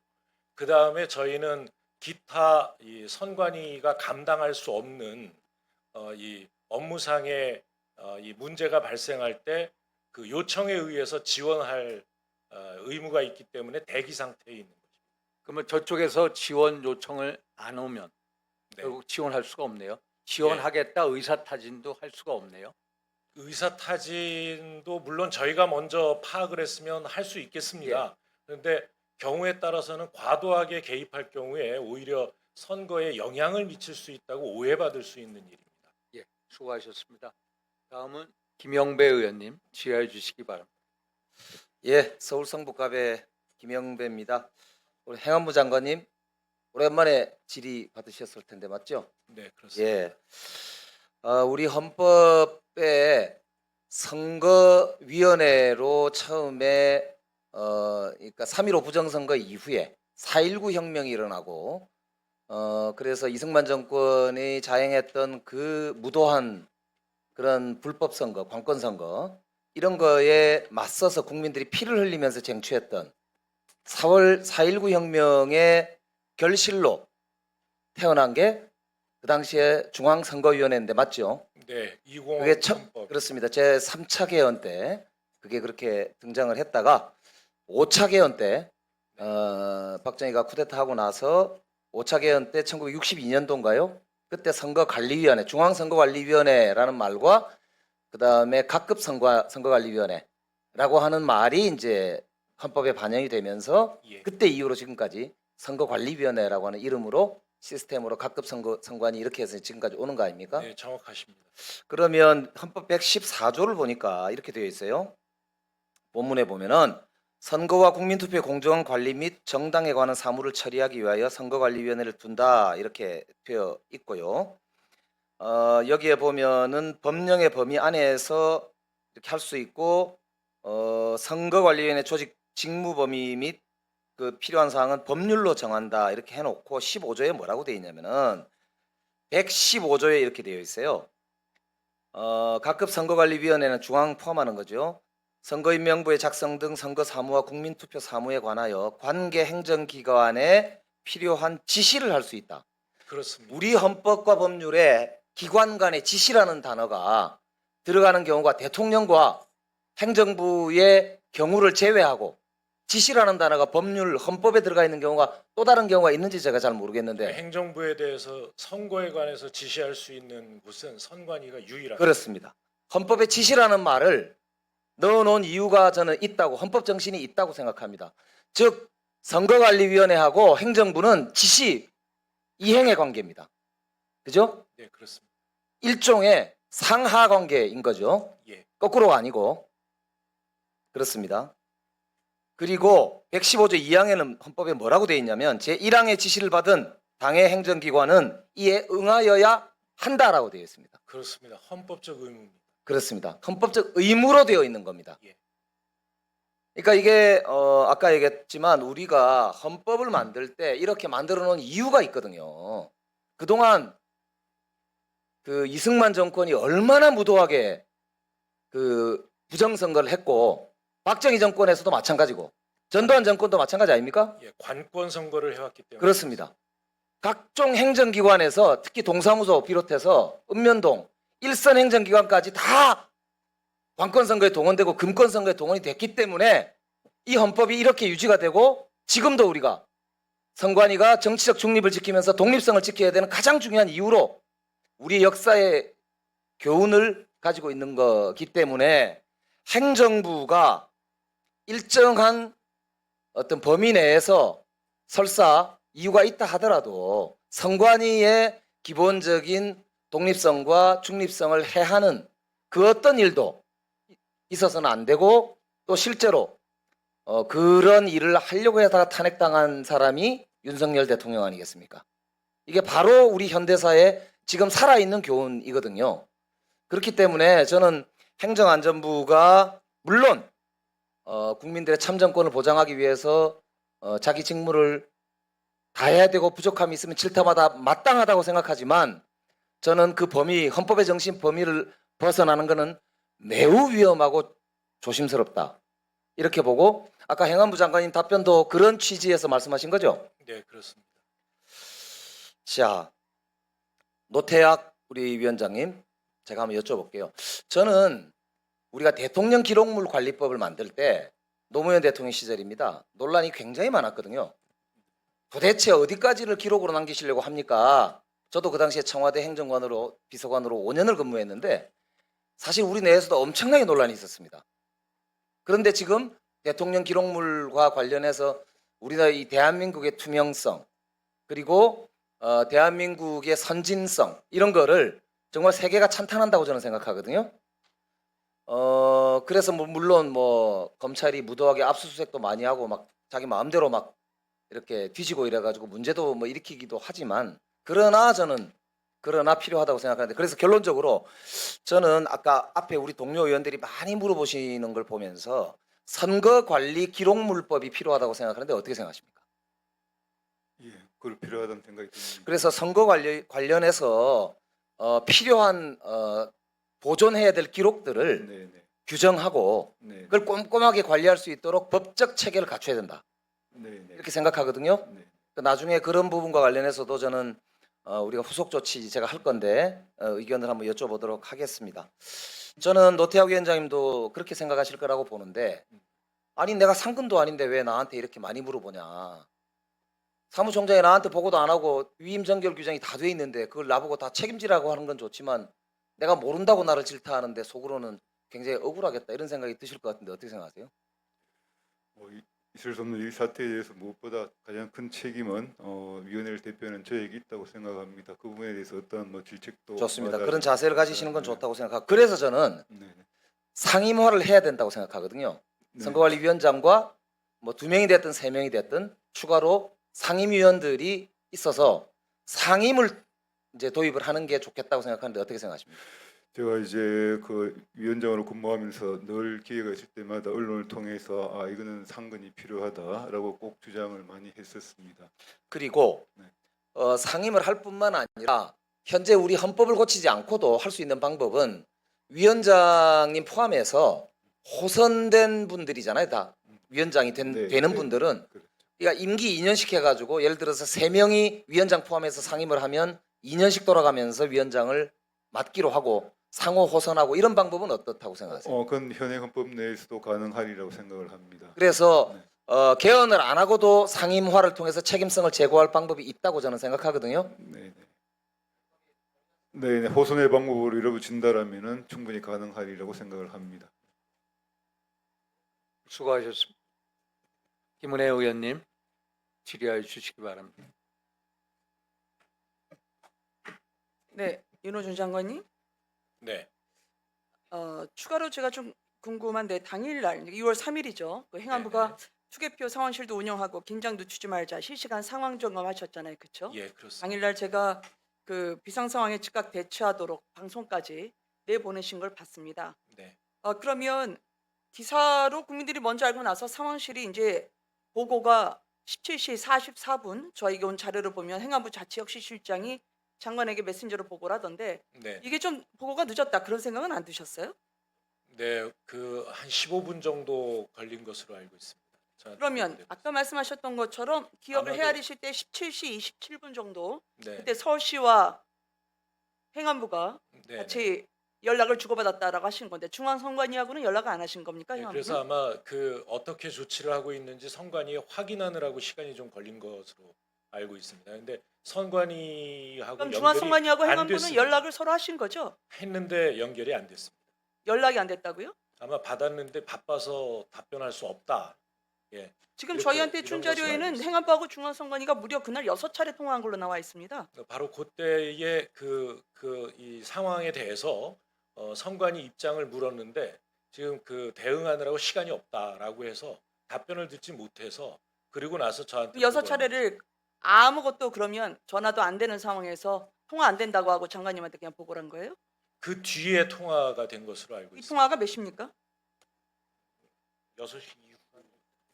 Q: 그 다음에 저희는 기타 이 선관위가 감당할 수 없는 이 업무상의 이 문제가 발생할 때 그 요청에 의해서 지원할 의무가 있기 때문에 대기 상태에 있는 거죠.
A: 그러면 저쪽에서 지원 요청을 안 오면
Q: 네.
A: 결국 지원할 수가 없네요. 지원하겠다 의사타진도 할 수가 없네요.
Q: 의사타진도 물론 저희가 먼저 파악을 했으면 할 수 있겠습니다. 그런데 경우에 따라서는 과도하게 개입할 경우에 오히려 선거에 영향을 미칠 수 있다고 오해받을 수 있는 일입니다.
A: 예, 수고하셨습니다. 다음은 김영배 의원님 질의해 주시기 바랍니다.
R: 예, 서울 성북갑의 김영배입니다. 우리 행안부 장관님 오랜만에 질의 받으셨을 텐데 맞죠?
Q: 네, 그렇습니다.
R: 예, 우리 헌법에 선거위원회로 처음에 그러니까 3.15 부정선거 이후에 4.19 혁명이 일어나고 그래서 이승만 정권이 자행했던 그 무도한 그런 불법 선거, 관권 선거 이런 거에 맞서서 국민들이 피를 흘리면서 쟁취했던 4월 4.19 혁명의 결실로 태어난 게 그 당시에 중앙선거위원회인데 맞죠?
Q: 네,
R: 그게
Q: 2050헌법.
R: 그렇습니다. 제 3차 개헌 때 그게 그렇게 등장을 했다가 5차 개헌 때 박정희가 쿠데타하고 나서 5차 개헌 때 1962년도인가요? 그때 선거관리위원회, 중앙선거관리위원회라는 말과 그 다음에 각급 선거관리위원회라고 하는 말이 이제 헌법에 반영이 되면서
Q: 예.
R: 그때 이후로 지금까지 선거관리위원회라고 하는 이름으로 시스템으로 각급 선관위 이렇게 해서 지금까지 오는 거 아닙니까?
Q: 네, 정확하십니다.
R: 그러면 헌법 114조를 보니까 이렇게 되어 있어요. 본문에 보면은 선거와 국민투표의 공정한 관리 및 정당에 관한 사무를 처리하기 위하여 선거관리위원회를 둔다 이렇게 되어 있고요. 여기에 보면은 법령의 범위 안에서 이렇게 할 수 있고 선거관리위원회 조직 직무 범위 및 그 필요한 사항은 법률로 정한다 이렇게 해놓고 15조에 뭐라고 되어 있냐면은 115조에 이렇게 되어 있어요. 각급 선거관리위원회는 중앙 포함하는 거죠. 선거인명부의 작성 등 선거 사무와 국민투표 사무에 관하여 관계 행정기관에 필요한 지시를 할 수 있다.
Q: 그렇습니다.
R: 우리 헌법과 법률에 기관 간의 지시라는 단어가 들어가는 경우가 대통령과 행정부의 경우를 제외하고 지시라는 단어가 법률 헌법에 들어가 있는 경우가 또 다른 경우가 있는지 제가 잘 모르겠는데
Q: 행정부에 대해서 선거에 관해서 지시할 수 있는 곳은 선관위가 유일합니다.
R: 그렇습니다. 헌법에 지시라는 말을 넣어놓은 이유가 저는 있다고 헌법 정신이 있다고 생각합니다. 즉 선거관리위원회하고 행정부는 지시 이행의 관계입니다. 그죠?
Q: 네, 그렇습니다.
R: 일종의 상하 관계인 거죠.
Q: 예.
R: 거꾸로가 아니고 그렇습니다. 그리고 115조 2항에는 헌법에 뭐라고 되어 있냐면 제1항의 지시를 받은 당의 행정기관은 이에 응하여야 한다라고 되어 있습니다.
Q: 그렇습니다. 헌법적 의무입니다.
R: 그렇습니다. 헌법적 의무로 되어 있는 겁니다.
Q: 예.
R: 그러니까 이게 아까 얘기했지만 우리가 헌법을 만들 때 이렇게 만들어 놓은 이유가 있거든요. 그동안 그 이승만 정권이 얼마나 무도하게 그 부정선거를 했고 박정희 정권에서도 마찬가지고 전두환 정권도 마찬가지 아닙니까?
Q: 예, 관권 선거를 해왔기 때문에
R: 그렇습니다. 각종 행정기관에서 특히 동사무소 비롯해서 읍면동 일선 행정기관까지 다 관권선거에 동원되고 금권선거에 동원이 됐기 때문에 이 헌법이 이렇게 유지가 되고 지금도 우리가 선관위가 정치적 중립을 지키면서 독립성을 지켜야 되는 가장 중요한 이유로 우리 역사의 교훈을 가지고 있는 거기 때문에 행정부가 일정한 어떤 범위 내에서 설사 이유가 있다 하더라도 선관위의 기본적인 독립성과 중립성을 해하는 그 어떤 일도 있어서는 안 되고 또 실제로 그런 일을 하려고 하다가 탄핵당한 사람이 윤석열 대통령 아니겠습니까? 이게 바로 우리 현대사에 지금 살아있는 교훈이거든요. 그렇기 때문에 저는 행정안전부가 물론 국민들의 참정권을 보장하기 위해서 자기 직무를 다 해야 되고 부족함이 있으면 질타마다 마땅하다고 생각하지만 저는 그 범위, 헌법의 정신 범위를 벗어나는 것은 매우 위험하고 조심스럽다. 이렇게 보고 아까 행안부 장관님 답변도 그런 취지에서 말씀하신 거죠?
Q: 네, 그렇습니다.
R: 자, 노태학 우리 위원장님, 제가 한번 여쭤볼게요. 저는 우리가 대통령 기록물 관리법을 만들 때 노무현 대통령 시절입니다. 논란이 굉장히 많았거든요. 도대체 어디까지를 기록으로 남기시려고 합니까? 저도 그 당시에 청와대 행정관으로 비서관으로 5년을 근무했는데 사실 우리 내에서도 엄청나게 논란이 있었습니다. 그런데 지금 대통령 기록물과 관련해서 우리나라 이 대한민국의 투명성 그리고 대한민국의 선진성 이런 거를 정말 세계가 찬탄한다고 저는 생각하거든요. 그래서 뭐 물론 뭐 검찰이 무도하게 압수수색도 많이 하고 막 자기 마음대로 막 이렇게 뒤지고 이래가지고 문제도 뭐 일으키기도 하지만 그러나 저는 필요하다고 생각하는데 그래서 결론적으로 저는 아까 앞에 우리 동료 의원들이 많이 물어보시는 걸 보면서 선거관리기록물법이 필요하다고 생각하는데 어떻게 생각하십니까?
N: 예, 그걸 필요하다는 생각이 듭니다.
R: 그래서 선거 관련해서 필요한 보존해야 될 기록들을
N: 네, 네,
R: 규정하고
N: 네,
R: 그걸 꼼꼼하게 관리할 수 있도록 법적 체계를 갖춰야 된다.
N: 네, 네,
R: 이렇게 생각하거든요.
N: 네.
R: 나중에 그런 부분과 관련해서도 저는 우리가 후속 조치 제가 할 건데 의견을 한번 여쭤보도록 하겠습니다. 저는 노태학 위원장님도 그렇게 생각하실 거라고 보는데 아니 내가 상근도 아닌데 왜 나한테 이렇게 많이 물어보냐. 사무총장이 나한테 보고도 안 하고 위임 전결 규정이 다 돼 있는데 그걸 나보고 다 책임지라고 하는 건 좋지만 내가 모른다고 나를 질타하는데 속으로는 굉장히 억울하겠다 이런 생각이 드실 것 같은데 어떻게 생각하세요?
N: 있을 수 없는 이 사태에 대해서 무엇보다 가장 큰 책임은 위원회를 대표하는 저에게 있다고 생각합니다. 그 부분에 대해서 어떤 뭐 질책도
R: 좋습니다.
N: 마다하지
R: 그런 자세를
N: 않습니다.
R: 가지시는 건
N: 네.
R: 좋다고 생각하고 그래서 저는
N: 네, 네.
R: 상임화를 해야 된다고 생각하거든요.
N: 네.
R: 선거관리위원장과 뭐 2명이 됐든 3명이 됐든 추가로 상임위원들이 있어서 상임을 이제 도입을 하는 게 좋겠다고 생각하는데 어떻게 생각하십니까?
N: 제가 이제 그 위원장으로 근무하면서 늘 기회가 있을 때마다 언론을 통해서 이거는 상근이 필요하다라고 꼭 주장을 많이 했었습니다.
R: 그리고
N: 네.
R: 상임을 할 뿐만 아니라 현재 우리 헌법을 고치지 않고도 할 수 있는 방법은 위원장님 포함해서 호선된 분들이잖아요. 다 위원장이
N: 네,
R: 되는
N: 네.
R: 분들은
N: 그렇죠.
R: 그러니까 임기 2년씩 해가지고 예를 들어서 3명이 위원장 포함해서 상임을 하면 2년씩 돌아가면서 위원장을 맡기로 하고 상호 호선하고 이런 방법은 어떻다고 생각하세요?
N: 그건 현행 헌법 내에서도 가능하리라고 생각을 합니다.
R: 그래서
N: 네.
R: 개헌을 안 하고도 상임화를 통해서 책임성을 제고할 방법이 있다고 저는 생각하거든요.
N: 네, 네, 호선의 방법으로 이루어진다라면은 충분히 가능하리라고 생각을 합니다.
A: 수고하셨습니다. 김은혜 의원님 질의하여 주시기 바랍니다.
S: 네, 윤호준 장관님.
Q: 네.
S: 추가로 제가 좀 궁금한데 당일날 2월 3일이죠. 그 행안부가 투개표 상황실도 운영하고 긴장 늦추지 말자 실시간 상황 점검하셨잖아요, 그렇죠?
Q: 예, 그렇습니다.
S: 당일날 제가 그 비상 상황에 즉각 대처하도록 방송까지 내보내신 걸 봤습니다.
Q: 네.
S: 그러면 기사로 국민들이 먼저 알고 나서 상황실이 이제 보고가 17시 44분 저희가 온 자료를 보면 행안부 자치혁신실장이 장관에게 메신저로 보고를 하던데
Q: 네.
S: 이게 좀 보고가 늦었다 그런 생각은 안 드셨어요?
Q: 네, 그 한 15분 정도 걸린 것으로 알고 있습니다. 저한테
S: 그러면
Q: 보고되고
S: 아까 말씀하셨던 것처럼 기억을
Q: 아마도-
S: 헤아리실 때 17시 27분 정도
Q: 네.
S: 그때 서울시와 행안부가
Q: 네.
S: 같이 연락을 주고받았다라고 하신 건데 중앙선관위하고는 연락을 안 하신 겁니까?
Q: 네,
S: 행안부는?
Q: 그래서 아마 그 어떻게 조치를 하고 있는지 선관위 확인하느라고 시간이 좀 걸린 것으로 알고 있습니다. 근데 선관위하고
S: 그럼
Q: 연결이
S: 중앙선관위하고
Q: 안
S: 행안부는
Q: 됐습니다.
S: 연락을 서로 하신 거죠?
Q: 했는데 연결이 안 됐습니다.
S: 연락이 안 됐다고요?
Q: 아마 받았는데 바빠서 답변할 수 없다. 예.
S: 지금
Q: 이렇게
S: 저희한테 준
Q: 이런 것으로 알고
S: 자료에는
Q: 있습니다.
S: 행안부하고 중앙선관위가 무려 그날 6차례 통화한 걸로 나와 있습니다.
Q: 바로 그때의 이 상황에 대해서 선관위 입장을 물었는데 지금 그 대응하느라고 시간이 없다라고 해서 답변을 듣지 못해서 그리고 나서 저한테
S: 6차례를 아무것도 그러면 전화도 안 되는 상황에서 통화 안 된다고 하고 장관님한테 그냥 보고를 한 거예요?
Q: 그 뒤에 통화가 된 것으로 알고
S: 이
Q: 있습니다.
S: 통화가 몇 시입니까?
Q: 6시 이후.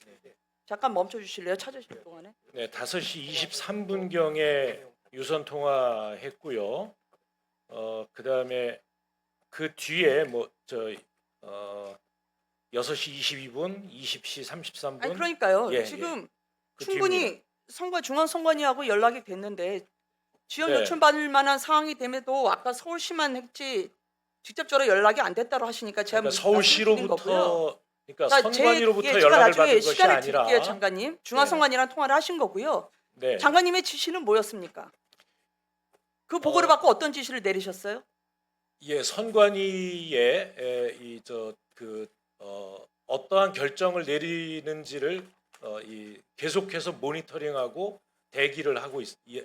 Q: 네.
S: 잠깐 멈춰 주실래요? 찾으실 동안에.
Q: 네, 5시 23분경에 유선 통화했고요. 그다음에 그 뒤에 6시 22분, 20시 33분.
S: 아니 그러니까요.
Q: 예,
S: 지금
Q: 그
S: 충분히 중앙선관위하고 연락이 됐는데 지원
Q: 네.
S: 요청 받을 만한 상황이 됨에도 아까 서울시만 했지 직접적으로 연락이 안 됐다고 하시니까 제가
Q: 그러니까
S: 말씀드린 거고요.
Q: 서울시로부터 그러니까
S: 그러니까
Q: 선관위로부터
S: 제가
Q: 연락을
S: 나중에
Q: 받은 것이
S: 시간을
Q: 아니라
S: 드릴게요, 장관님. 중앙선관위랑 통화를 하신 거고요.
Q: 네.
S: 장관님의 지시는 뭐였습니까? 그 보고를 받고 어떤 지시를 내리셨어요?
Q: 예, 선관위에 어떠한 결정을 내리는지를 계속해서 모니터링하고 대기를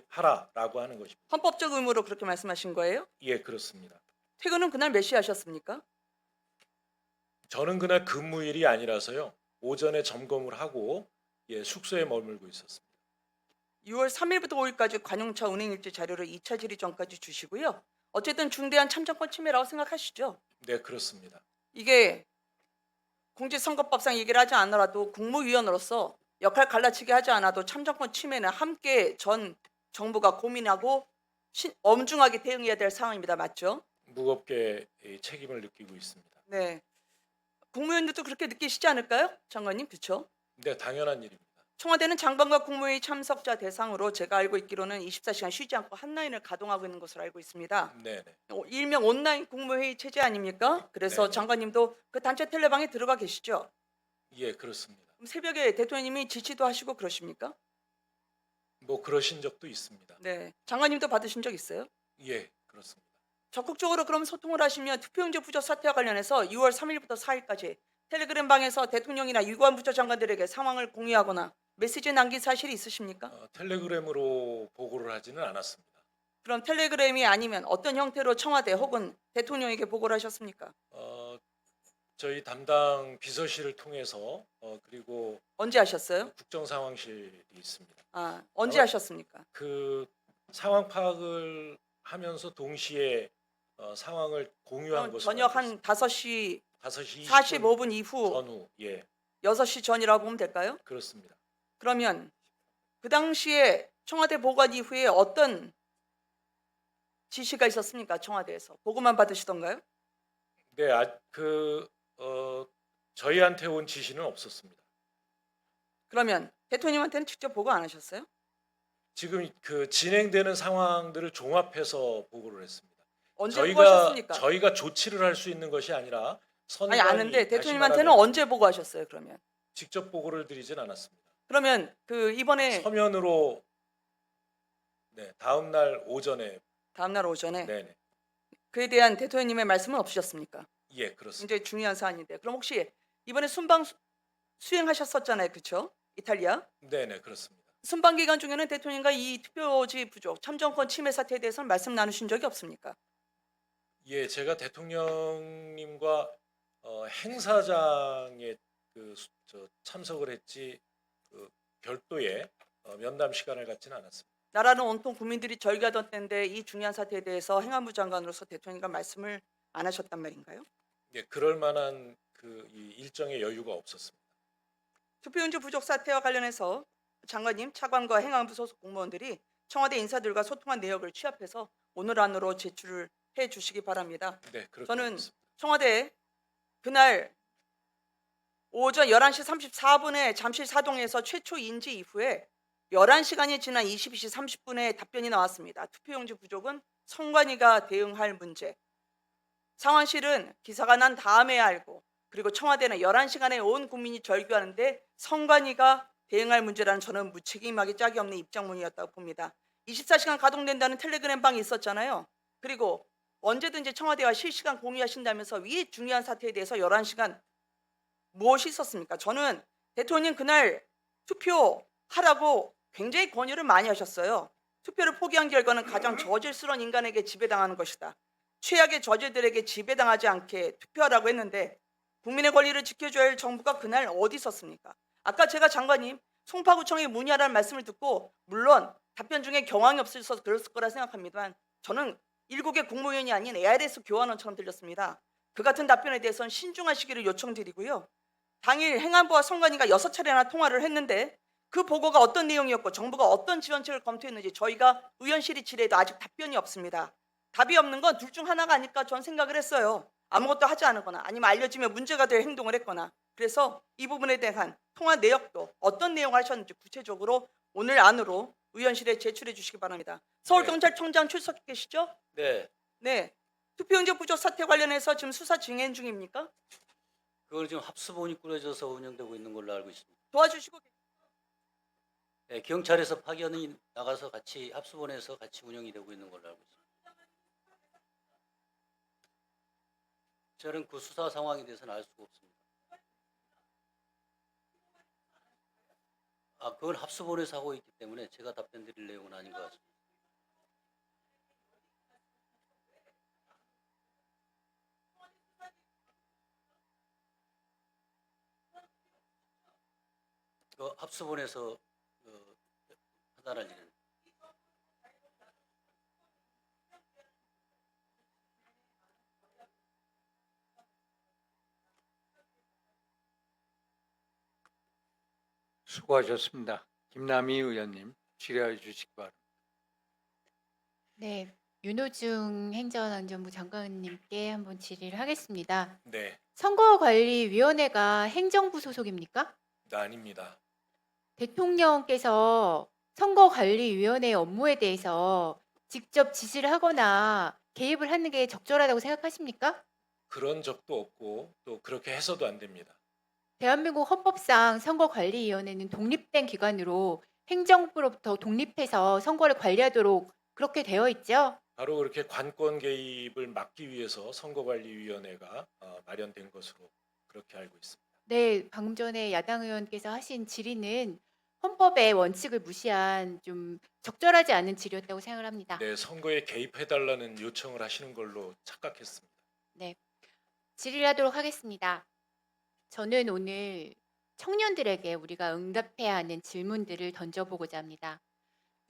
Q: 하라라고 하는 것입니다.
S: 헌법적 의무로 그렇게 말씀하신 거예요?
Q: 예, 그렇습니다.
S: 퇴근은 그날 몇 시에 하셨습니까?
Q: 저는 그날 근무일이 아니라서요. 오전에 점검을 하고 숙소에 머물고 있었습니다.
S: 6월 3일부터 5일까지 관용차 운행일지 자료를 2차 질의 전까지 주시고요. 어쨌든 중대한 참정권 침해라고 생각하시죠?
Q: 네, 그렇습니다.
S: 이게 공직선거법상 얘기를 하지 않더라도 국무위원으로서 역할 갈라치기 하지 않아도 참정권 침해는 함께 전 정부가 고민하고 엄중하게 대응해야 될 상황입니다. 맞죠?
Q: 무겁게 책임을 느끼고 있습니다.
S: 네. 국무위원들도 그렇게 느끼시지 않을까요? 장관님, 그렇죠?
Q: 네, 당연한 일입니다.
S: 청와대는 장관과 국무회의 참석자 대상으로 제가 알고 있기로는 24시간 쉬지 않고 핫라인을 가동하고 있는 것으로 알고 있습니다.
Q: 네, 네.
S: 일명 온라인 국무회의 체제 아닙니까? 그래서
Q: 네.
S: 장관님도 그 단체 텔레방에 들어가 계시죠?
Q: 예, 그렇습니다.
S: 그럼 새벽에 대통령님이 지시도 하시고 그러십니까?
Q: 뭐 그러신 적도 있습니다.
S: 네. 장관님도 받으신 적 있어요?
Q: 예, 그렇습니다.
S: 적극적으로 그럼 소통을 하시면 투표용지 부족 사태와 관련해서 6월 3일부터 4일까지 텔레그램 방에서 대통령이나 유관 부처 장관들에게 상황을 공유하거나 메시지 남긴 사실이 있으십니까?
Q: 텔레그램으로 보고를 하지는 않았습니다.
S: 그럼 텔레그램이 아니면 어떤 형태로 청와대 혹은 대통령에게 보고를 하셨습니까?
Q: 저희 담당 비서실을 통해서 그리고
S: 언제 하셨어요?
Q: 국정상황실이 있습니다.
S: 아, 언제 하셨습니까?
Q: 그 상황 파악을 하면서 동시에 상황을 공유한
S: 그럼
Q: 것으로
S: 저녁
Q: 알고
S: 한
Q: 있습니다.
S: 5시
Q: 5시
S: 45분 이후
Q: 전후 예,
S: 6시 전이라고 보면 될까요?
Q: 그렇습니다.
S: 그러면 그 당시에 청와대 보관 이후에 어떤 지시가 있었습니까? 청와대에서 보고만 받으시던가요?
Q: 네, 저희한테 온 지시는 없었습니다.
S: 그러면 대통령님한테는 직접 보고 안 하셨어요?
Q: 지금 그 진행되는 상황들을 종합해서 보고를 했습니다.
S: 언제 보고하셨습니까?
Q: 저희가 조치를 할 수 있는 것이 아니라
S: 아니
Q: 선관위
S: 아는데
Q: 다시
S: 대통령님한테는
Q: 말하면
S: 언제 보고하셨어요? 그러면
Q: 직접 보고를 드리진 않았습니다.
S: 그러면 그 이번에
Q: 서면으로 다음 날 오전에
S: 다음 날 오전에
Q: 네네
S: 그에 대한 대통령님의 말씀은 없으셨습니까?
Q: 예 그렇습니다.
S: 굉장히 중요한 사안인데 그럼 혹시 이번에 순방 수행하셨었잖아요, 그렇죠? 이탈리아
Q: 네네 그렇습니다.
S: 순방 기간 중에는 대통령과 이 투표지 부족, 참정권 침해 사태에 대해서는 말씀 나누신 적이 없습니까?
Q: 예 제가 대통령님과 행사장에 참석을 했지 별도의 면담 시간을 갖지는 않았습니다.
S: 나라는 온통 국민들이 절규하던 때인데 이 중요한 사태에 대해서 행안부 장관으로서 대통령과 말씀을 안 하셨단 말인가요?
Q: 예 그럴 만한 이 일정의 여유가 없었습니다.
S: 투표용지 부족 사태와 관련해서 장관님, 차관과 행안부 소속 공무원들이 청와대 인사들과 소통한 내역을 취합해서 오늘 안으로 제출을 해 주시기 바랍니다.
Q: 네 그렇게
S: 저는
Q: 하겠습니다.
S: 청와대 그날 오전 11시 34분에 잠실 사동에서 최초 인지 이후에 11시간이 지난 22시 30분에 답변이 나왔습니다. 투표용지 부족은 선관위가 대응할 문제. 상황실은 기사가 난 다음에 알고 그리고 청와대는 11시간에 온 국민이 절규하는데 선관위가 대응할 문제라는 저는 무책임하게 짝이 없는 입장문이었다고 봅니다. 24시간 가동된다는 텔레그램 방이 있었잖아요. 그리고 언제든지 청와대와 실시간 공유하신다면서 이 중요한 사태에 대해서 11시간 무엇이 있었습니까? 저는 대통령 그날 투표하라고 굉장히 권유를 많이 하셨어요. 투표를 포기한 결과는 가장 저질스러운 인간에게 지배당하는 것이다. 최악의 저질들에게 지배당하지 않게 투표하라고 했는데 국민의 권리를 지켜줘야 할 정부가 그날 어디 있었습니까? 아까 제가 장관님 송파구청에 문의하라는 말씀을 듣고 물론 답변 중에 경황이 없어서 그랬을 거라 생각합니다만 저는 일국의 국무위원이 아닌 ARS 교환원처럼 들렸습니다. 그 같은 답변에 대해서는 신중하시기를 요청드리고요. 당일 행안부와 선관위가 6차례나 통화를 했는데 그 보고가 어떤 내용이었고 정부가 어떤 지원책을 검토했는지 저희가 의원실이 질의해도 아직 답변이 없습니다. 답이 없는 건 둘 중 하나가 아닐까 전 생각을 했어요. 아무것도 하지 않거나 아니면 알려지면 문제가 될 행동을 했거나. 그래서 이 부분에 대한 통화 내역도 어떤 내용을 하셨는지 구체적으로 오늘 안으로 의원실에 제출해 주시기 바랍니다. 서울경찰청장 출석 계시죠?
T: 네,
S: 네. 투표용지 부족 사태 관련해서 지금 수사 진행 중입니까?
T: 그걸 지금 합수본이 꾸려져서 운영되고 있는 걸로 알고 있습니다.
S: 도와주시고
T: 네, 경찰에서 파견이 나가서 같이 합수본에서 같이 운영이 되고 있는 걸로 알고 있습니다. 저는 그 수사 상황에 대해서는 알 수가 없습니다. 그건 합수본에서 하고 있기 때문에 제가 답변 드릴 내용은 아닌 것 같습니다. 그 합수본에서 판단할 일은
A: 수고하셨습니다. 김남희 의원님 질의해 주시기 바랍니다.
F: 네, 윤호중 행정안전부 장관님께 한번 질의를 하겠습니다.
Q: 네,
F: 선거관리위원회가 행정부 소속입니까?
Q: 아닙니다.
F: 대통령께서 선거관리위원회 업무에 대해서 직접 지시를 하거나 개입을 하는 게 적절하다고 생각하십니까?
Q: 그런 적도 없고 또 그렇게 해서도 안 됩니다.
F: 대한민국 헌법상 선거관리위원회는 독립된 기관으로 행정부로부터 독립해서 선거를 관리하도록 그렇게 되어 있죠.
Q: 바로 그렇게 관권 개입을 막기 위해서 선거관리위원회가 마련된 것으로 그렇게 알고 있습니다.
F: 네, 방금 전에 야당 의원께서 하신 질의는 헌법의 원칙을 무시한 좀 적절하지 않은 질의였다고 생각을 합니다.
Q: 네, 선거에 개입해달라는 요청을 하시는 걸로 착각했습니다.
F: 네, 질의를 하도록 하겠습니다. 저는 오늘 청년들에게 우리가 응답해야 하는 질문들을 던져보고자 합니다.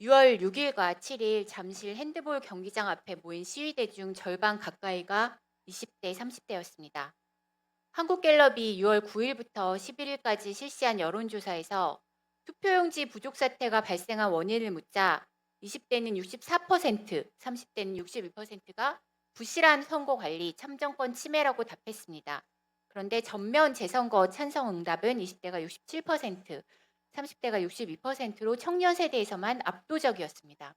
F: 6월 6일과 7일 잠실 핸드볼 경기장 앞에 모인 시위대 중 절반 가까이가 20대, 30대였습니다. 한국갤럽이 6월 9일부터 11일까지 실시한 여론조사에서 투표용지 부족 사태가 발생한 원인을 묻자 20대는 64%, 30대는 62%가 부실한 선거관리, 참정권 침해라고 답했습니다. 그런데 전면 재선거 찬성 응답은 20대가 67%, 30대가 62%로 청년 세대에서만 압도적이었습니다.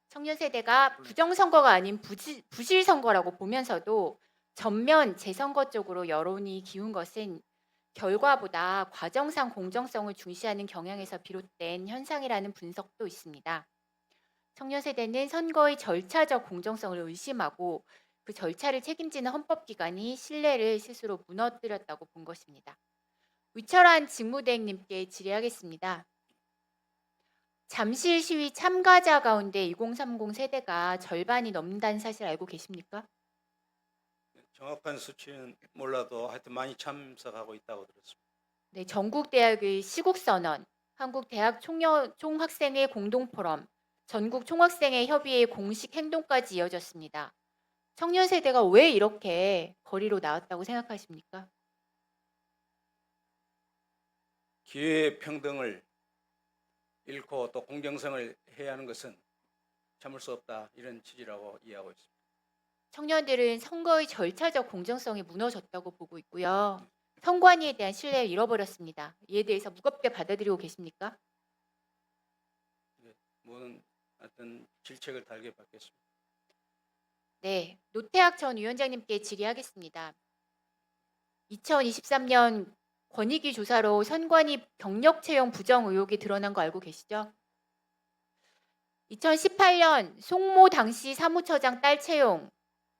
F: 청년 세대가 부정선거가 아닌 부실 선거라고 보면서도 전면 재선거 쪽으로 여론이 기운 것은 결과보다 과정상 공정성을 중시하는 경향에서 비롯된 현상이라는 분석도 있습니다. 청년 세대는 선거의 절차적 공정성을 의심하고 그 절차를 책임지는 헌법기관이 신뢰를 스스로 무너뜨렸다고 본 것입니다. 위철한 직무대행님께 질의하겠습니다. 잠실 시위 참가자 가운데 2030 세대가 절반이 넘는다는 사실 알고 계십니까?
U: 정확한 수치는 몰라도 하여튼 많이 참석하고 있다고 들었습니다.
F: 네, 전국 대학의 시국선언, 한국 대학 총학생회 공동포럼, 전국 총학생회 협의회 공식 행동까지 이어졌습니다. 청년 세대가 왜 이렇게 거리로 나왔다고 생각하십니까?
U: 기회 평등을 잃고 또 공정성을 해야 하는 것은 참을 수 없다 이런 취지라고 이해하고 있습니다.
F: 청년들은 선거의 절차적 공정성이 무너졌다고 보고 있고요. 선관위에 대한 신뢰를 잃어버렸습니다. 이에 대해서 무겁게 받아들이고 계십니까?
U: 모든 어떤 질책을 달게 받겠습니다.
F: 네, 노태학 전 위원장님께 질의하겠습니다. 2023년 권익위 조사로 선관위 경력 채용 부정 의혹이 드러난 거 알고 계시죠? 2018년 송모 당시 사무처장 딸 채용,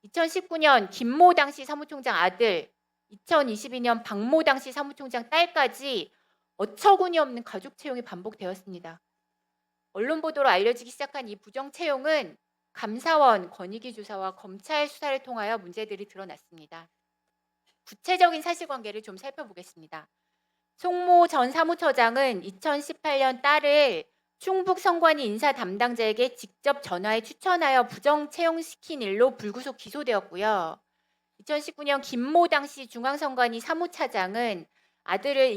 F: 2019년 김모 당시 사무총장 아들, 2022년 박모 당시 사무총장 딸까지 어처구니 없는 가족 채용이 반복되었습니다. 언론 보도로 알려지기 시작한 이 부정 채용은 감사원 권익위 조사와 검찰 수사를 통하여 문제들이 드러났습니다. 구체적인 사실관계를 좀 살펴보겠습니다. 송모 전 사무처장은 2018년 딸을 충북 선관위 인사 담당자에게 직접 전화해 추천하여 부정 채용시킨 일로 불구속 기소되었고요. 2019년 김모 당시 중앙선관위 사무차장은 아들을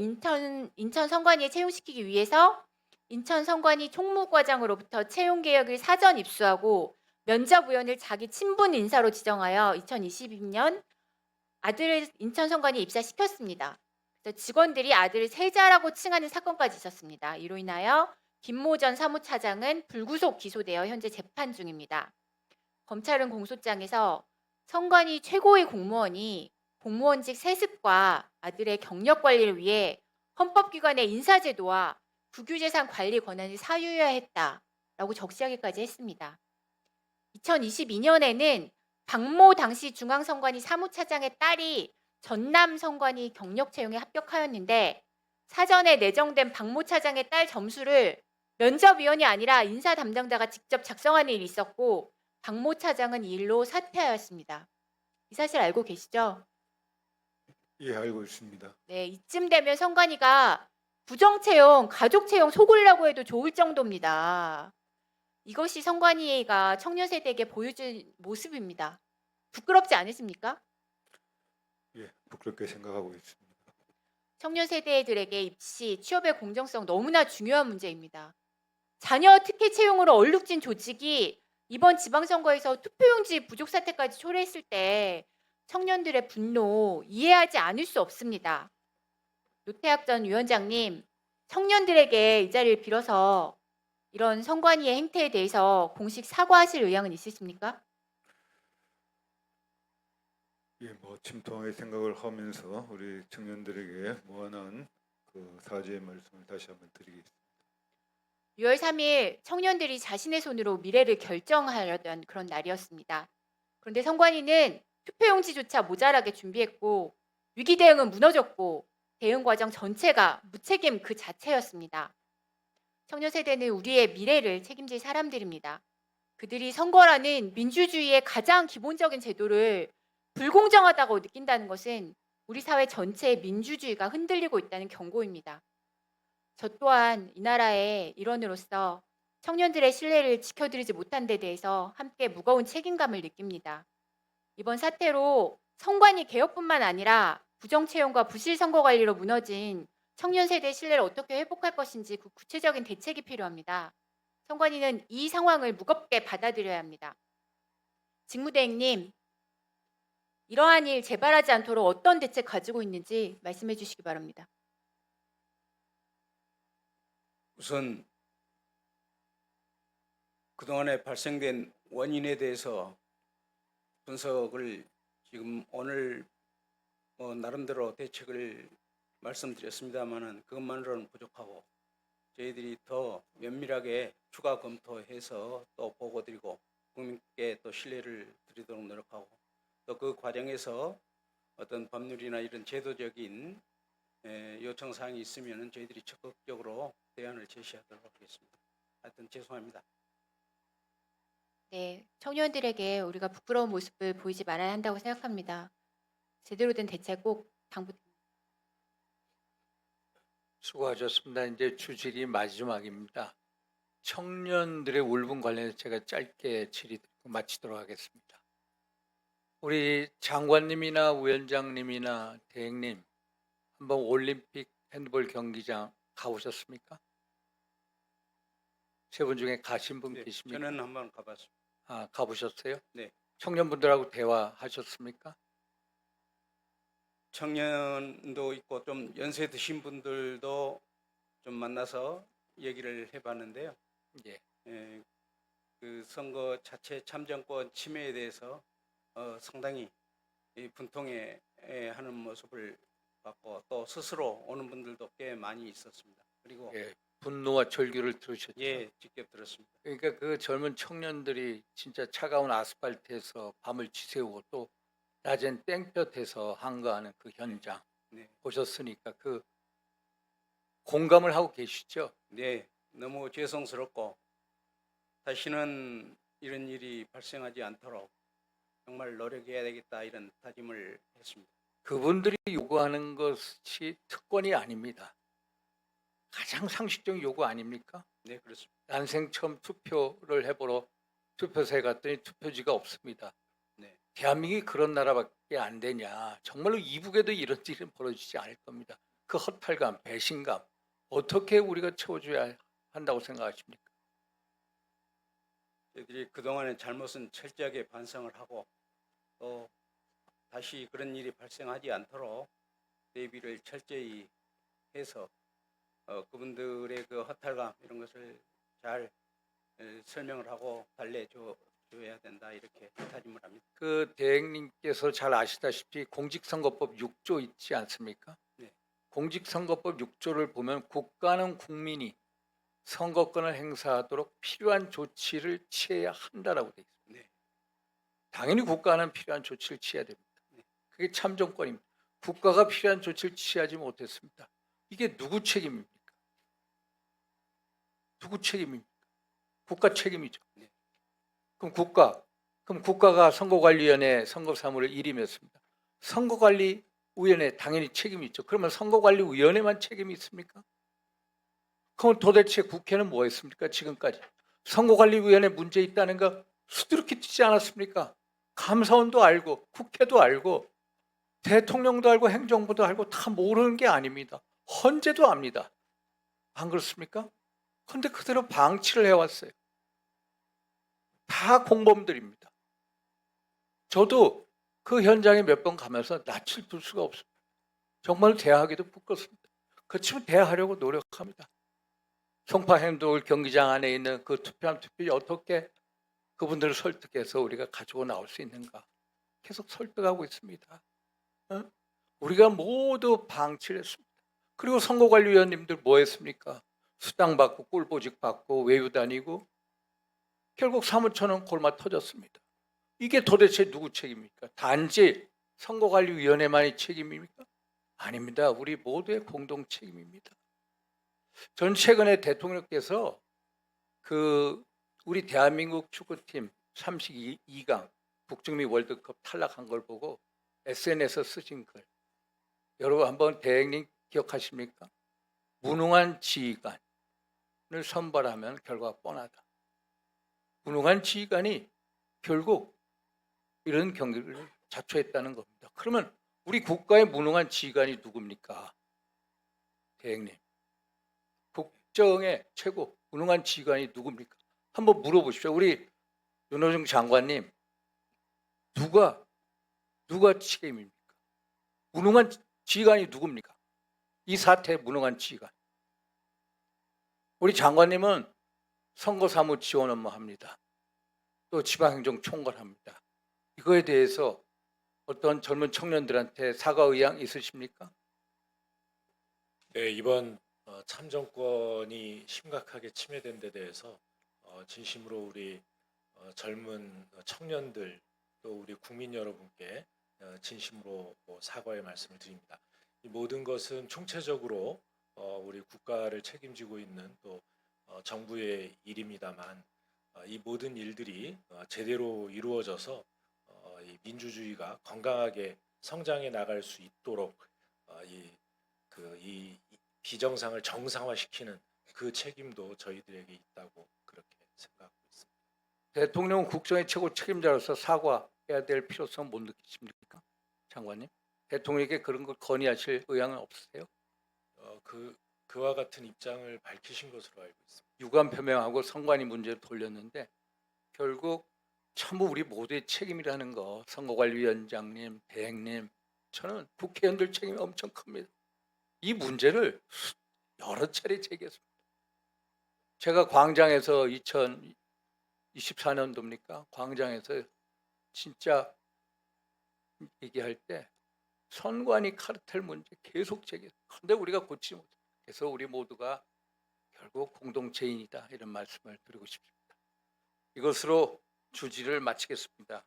F: 인천 선관위에 채용시키기 위해서 인천 선관위 총무과장으로부터 채용 계획을 사전 입수하고 면접위원을 자기 친분 인사로 지정하여 2022년 아들을 인천 선관위에 입사시켰습니다. 그래서 직원들이 아들을 세자라고 칭하는 사건까지 있었습니다. 이로 인하여 김모 전 사무차장은 불구속 기소되어 현재 재판 중입니다. 검찰은 공소장에서 선관위 최고의 공무원이 공무원직 세습과 아들의 경력 관리를 위해 헌법기관의 인사제도와 국유재산 관리 권한을 사유화했다라고 적시하기까지 했습니다. 2022년에는 박모 당시 중앙선관위 사무차장의 딸이 전남 선관위 경력 채용에 합격하였는데 사전에 내정된 박모 차장의 딸 점수를 면접위원이 아니라 인사 담당자가 직접 작성하는 일이 있었고 박모 차장은 이 일로 사퇴하였습니다. 이 사실 알고 계시죠?
N: 예, 알고 있습니다.
F: 네, 이쯤 되면 선관위가 부정채용, 가족채용 속으려고 해도 좋을 정도입니다. 이것이 선관위가 청년 세대에게 보여준 모습입니다. 부끄럽지 않으십니까?
N: 예, 부끄럽게 생각하고 있습니다.
F: 청년 세대들에게 입시, 취업의 공정성 너무나 중요한 문제입니다. 자녀 특혜 채용으로 얼룩진 조직이 이번 지방선거에서 투표용지 부족 사태까지 초래했을 때 청년들의 분노 이해하지 않을 수 없습니다. 노태학 전 위원장님, 청년들에게 이 자리를 빌어서 이런 선관위의 행태에 대해서 공식 사과하실 의향은 있으십니까?
N: 예, 뭐 침통하게 생각을 하면서 우리 청년들에게 무한한 그 사죄의 말씀을 다시 한번 드리겠습니다.
F: 6월 3일 청년들이 자신의 손으로 미래를 결정하려던 그런 날이었습니다. 그런데 선관위는 투표용지조차 모자라게 준비했고 위기 대응은 무너졌고 대응 과정 전체가 무책임 그 자체였습니다. 청년 세대는 우리의 미래를 책임질 사람들입니다. 그들이 선거라는 민주주의의 가장 기본적인 제도를 불공정하다고 느낀다는 것은 우리 사회 전체의 민주주의가 흔들리고 있다는 경고입니다. 저 또한 이 나라의 일원으로서 청년들의 신뢰를 지켜드리지 못한 데 대해서 함께 무거운 책임감을 느낍니다. 이번 사태로 선관위 개혁뿐만 아니라 부정채용과 부실 선거 관리로 무너진 청년 세대의 신뢰를 어떻게 회복할 것인지 그 구체적인 대책이 필요합니다. 선관위는 이 상황을 무겁게 받아들여야 합니다. 직무대행님, 이러한 일 재발하지 않도록 어떤 대책 가지고 있는지 말씀해 주시기 바랍니다.
U: 우선 그동안에 발생된 원인에 대해서 분석을 지금 오늘 나름대로 대책을 말씀드렸습니다만은 그것만으로는 부족하고 저희들이 더 면밀하게 추가 검토해서 또 보고 드리고 국민께 또 신뢰를 드리도록 노력하고 또 그 과정에서 어떤 법률이나 이런 제도적인 요청 사항이 있으면은 저희들이 적극적으로 대안을 제시하도록 하겠습니다. 하여튼 죄송합니다.
F: 네, 청년들에게 우리가 부끄러운 모습을 보이지 말아야 한다고 생각합니다. 제대로 된 대책 꼭 당부드립니다.
A: 수고하셨습니다. 이제 주질이 마지막입니다. 청년들의 울분 관련해서 제가 짧게 질의드리고 마치도록 하겠습니다. 우리 장관님이나 위원장님이나 대행님 한번 올림픽 핸드볼 경기장 가보셨습니까? 세 분 중에 가신 분
U: 네,
A: 계십니까?
U: 저는 한번 가봤습니다.
A: 아, 가보셨어요?
U: 네.
A: 청년분들하고 대화하셨습니까?
U: 청년도 있고 좀 연세 드신 분들도 좀 만나서 얘기를 해봤는데요.
A: 예.
U: 그 선거 자체 참정권 침해에 대해서 상당히 분통해 하는 모습을 봤고 또 스스로 오는 분들도 꽤 많이 있었습니다. 그리고
A: 예, 분노와 절규를 들으셨죠?
U: 예, 직접 들었습니다.
A: 그러니까 그 젊은 청년들이 진짜 차가운 아스팔트에서 밤을 지새우고 또 낮엔 땡볕에서 한가하는 그 현장
U: 네.
A: 보셨으니까 그 공감을 하고 계시죠?
U: 네, 너무 죄송스럽고 다시는 이런 일이 발생하지 않도록 정말 노력해야 되겠다 이런 다짐을 했습니다.
A: 그분들이 요구하는 것이 특권이 아닙니다. 가장 상식적인 요구 아닙니까?
U: 네, 그렇습니다.
A: 난생 처음 투표를 해보러 투표소에 갔더니 투표지가 없습니다.
U: 네.
A: 대한민국이 그런 나라밖에 안 되냐. 정말로 이북에도 이런 일은 벌어지지 않을 겁니다. 그 허탈감, 배신감 어떻게 우리가 채워줘야 한다고 생각하십니까?
U: 저희들이 그동안의 잘못은 철저하게 반성을 하고 또 다시 그런 일이 발생하지 않도록 대비를 철저히 해서 그분들의 그 허탈감 이런 것을 잘 설명을 하고 달래줘야 된다 이렇게 다짐을 합니다.
A: 그 대행님께서 잘 아시다시피 공직선거법 6조 있지 않습니까?
U: 네.
A: 공직선거법 6조를 보면 국가는 국민이 선거권을 행사하도록 필요한 조치를 취해야 한다라고 되어 있습니다.
U: 네.
A: 당연히 국가는 필요한 조치를 취해야 됩니다.
U: 네.
A: 그게 참정권입니다. 국가가 필요한 조치를 취하지 못했습니다. 이게 누구 책임입니까? 누구 책임입니까? 국가 책임이죠.
U: 네.
A: 그럼 국가가 선거관리위원회 선거사무를 일임했습니다. 선거관리위원회 당연히 책임이 있죠. 그러면 선거관리위원회만 책임이 있습니까? 그럼 도대체 국회는 뭐 했습니까? 지금까지 선거관리위원회 문제 있다는 거 수두룩히 뛰지 않았습니까? 감사원도 알고 국회도 알고 대통령도 알고 행정부도 알고 다 모르는 게 아닙니다. 헌재도 압니다. 안 그렇습니까? 그런데 그대로 방치를 해왔어요. 다 공범들입니다. 저도 그 현장에 몇 번 가면서 낯을 둘 수가 없습니다. 정말 대하기도 부끄럽습니다. 그렇지만 대하려고 노력합니다. 송파 행돌 경기장 안에 있는 그 투표함 투표지 어떻게 그분들을 설득해서 우리가 가지고 나올 수 있는가 계속 설득하고 있습니다. 우리가 모두 방치를 했습니다. 그리고 선거관리위원님들 뭐 했습니까? 수당 받고 꿀보직 받고 외유 다니고 결국 사무처는 골마 터졌습니다. 이게 도대체 누구 책임입니까? 단지 선거관리위원회만의 책임입니까? 아닙니다. 우리 모두의 공동 책임입니다. 전 최근에 대통령께서 그 우리 대한민국 축구팀 32강 북중미 월드컵 탈락한 걸 보고 SNS에 쓰신 글 여러분 한번 대행님 기억하십니까? 무능한 지휘관을 선발하면 결과가 뻔하다. 무능한 지휘관이 결국 이런 경기를 자초했다는 겁니다. 그러면 우리 국가의 무능한 지휘관이 누굽니까? 대행님. 국정의 최고 무능한 지휘관이 누굽니까? 한번 물어보십시오. 우리 윤호중 장관님 누가 책임입니까? 무능한 지휘관이 누굽니까? 이 사태의 무능한 지휘관. 우리 장관님은 선거사무 지원 업무 합니다. 또 지방행정 총괄합니다. 이거에 대해서 어떤 젊은 청년들한테 사과 의향 있으십니까?
Q: 네, 이번 참정권이 심각하게 침해된 데 대해서 진심으로 우리 젊은 청년들 또 우리 국민 여러분께 진심으로 사과의 말씀을 드립니다. 이 모든 것은 총체적으로 우리 국가를 책임지고 있는 또 정부의 일입니다만 이 모든 일들이 제대로 이루어져서 이 민주주의가 건강하게 성장해 나갈 수 있도록 이 비정상을 정상화시키는 그 책임도 저희들에게 있다고 그렇게 생각하고 있습니다.
A: 대통령 국정의 최고 책임자로서 사과해야 될 필요성 못 느끼십니까? 장관님? 대통령에게 그런 걸 건의하실 의향은 없으세요?
Q: 그와 같은 입장을 밝히신 것으로 알고 있습니다.
A: 유감 표명하고 선관위 문제를 돌렸는데 결국 전부 우리 모두의 책임이라는 거 선거관리위원장님, 대행님 저는 국회의원들 책임이 엄청 큽니다. 이 문제를 여러 차례 제기했습니다. 제가 광장에서 2024년도입니까? 광장에서 진짜 얘기할 때 선관위 카르텔 문제 계속 제기했습니다. 그런데 우리가 고치지 못해요. 그래서 우리 모두가 결국 공동체인이다 이런 말씀을 드리고 싶습니다. 이것으로 주지를 마치겠습니다.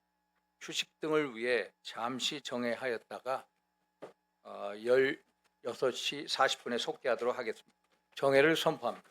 A: 휴식 등을 위해 잠시 정회하였다가 16시 40분에 속개하도록 하겠습니다. 정회를 선포합니다.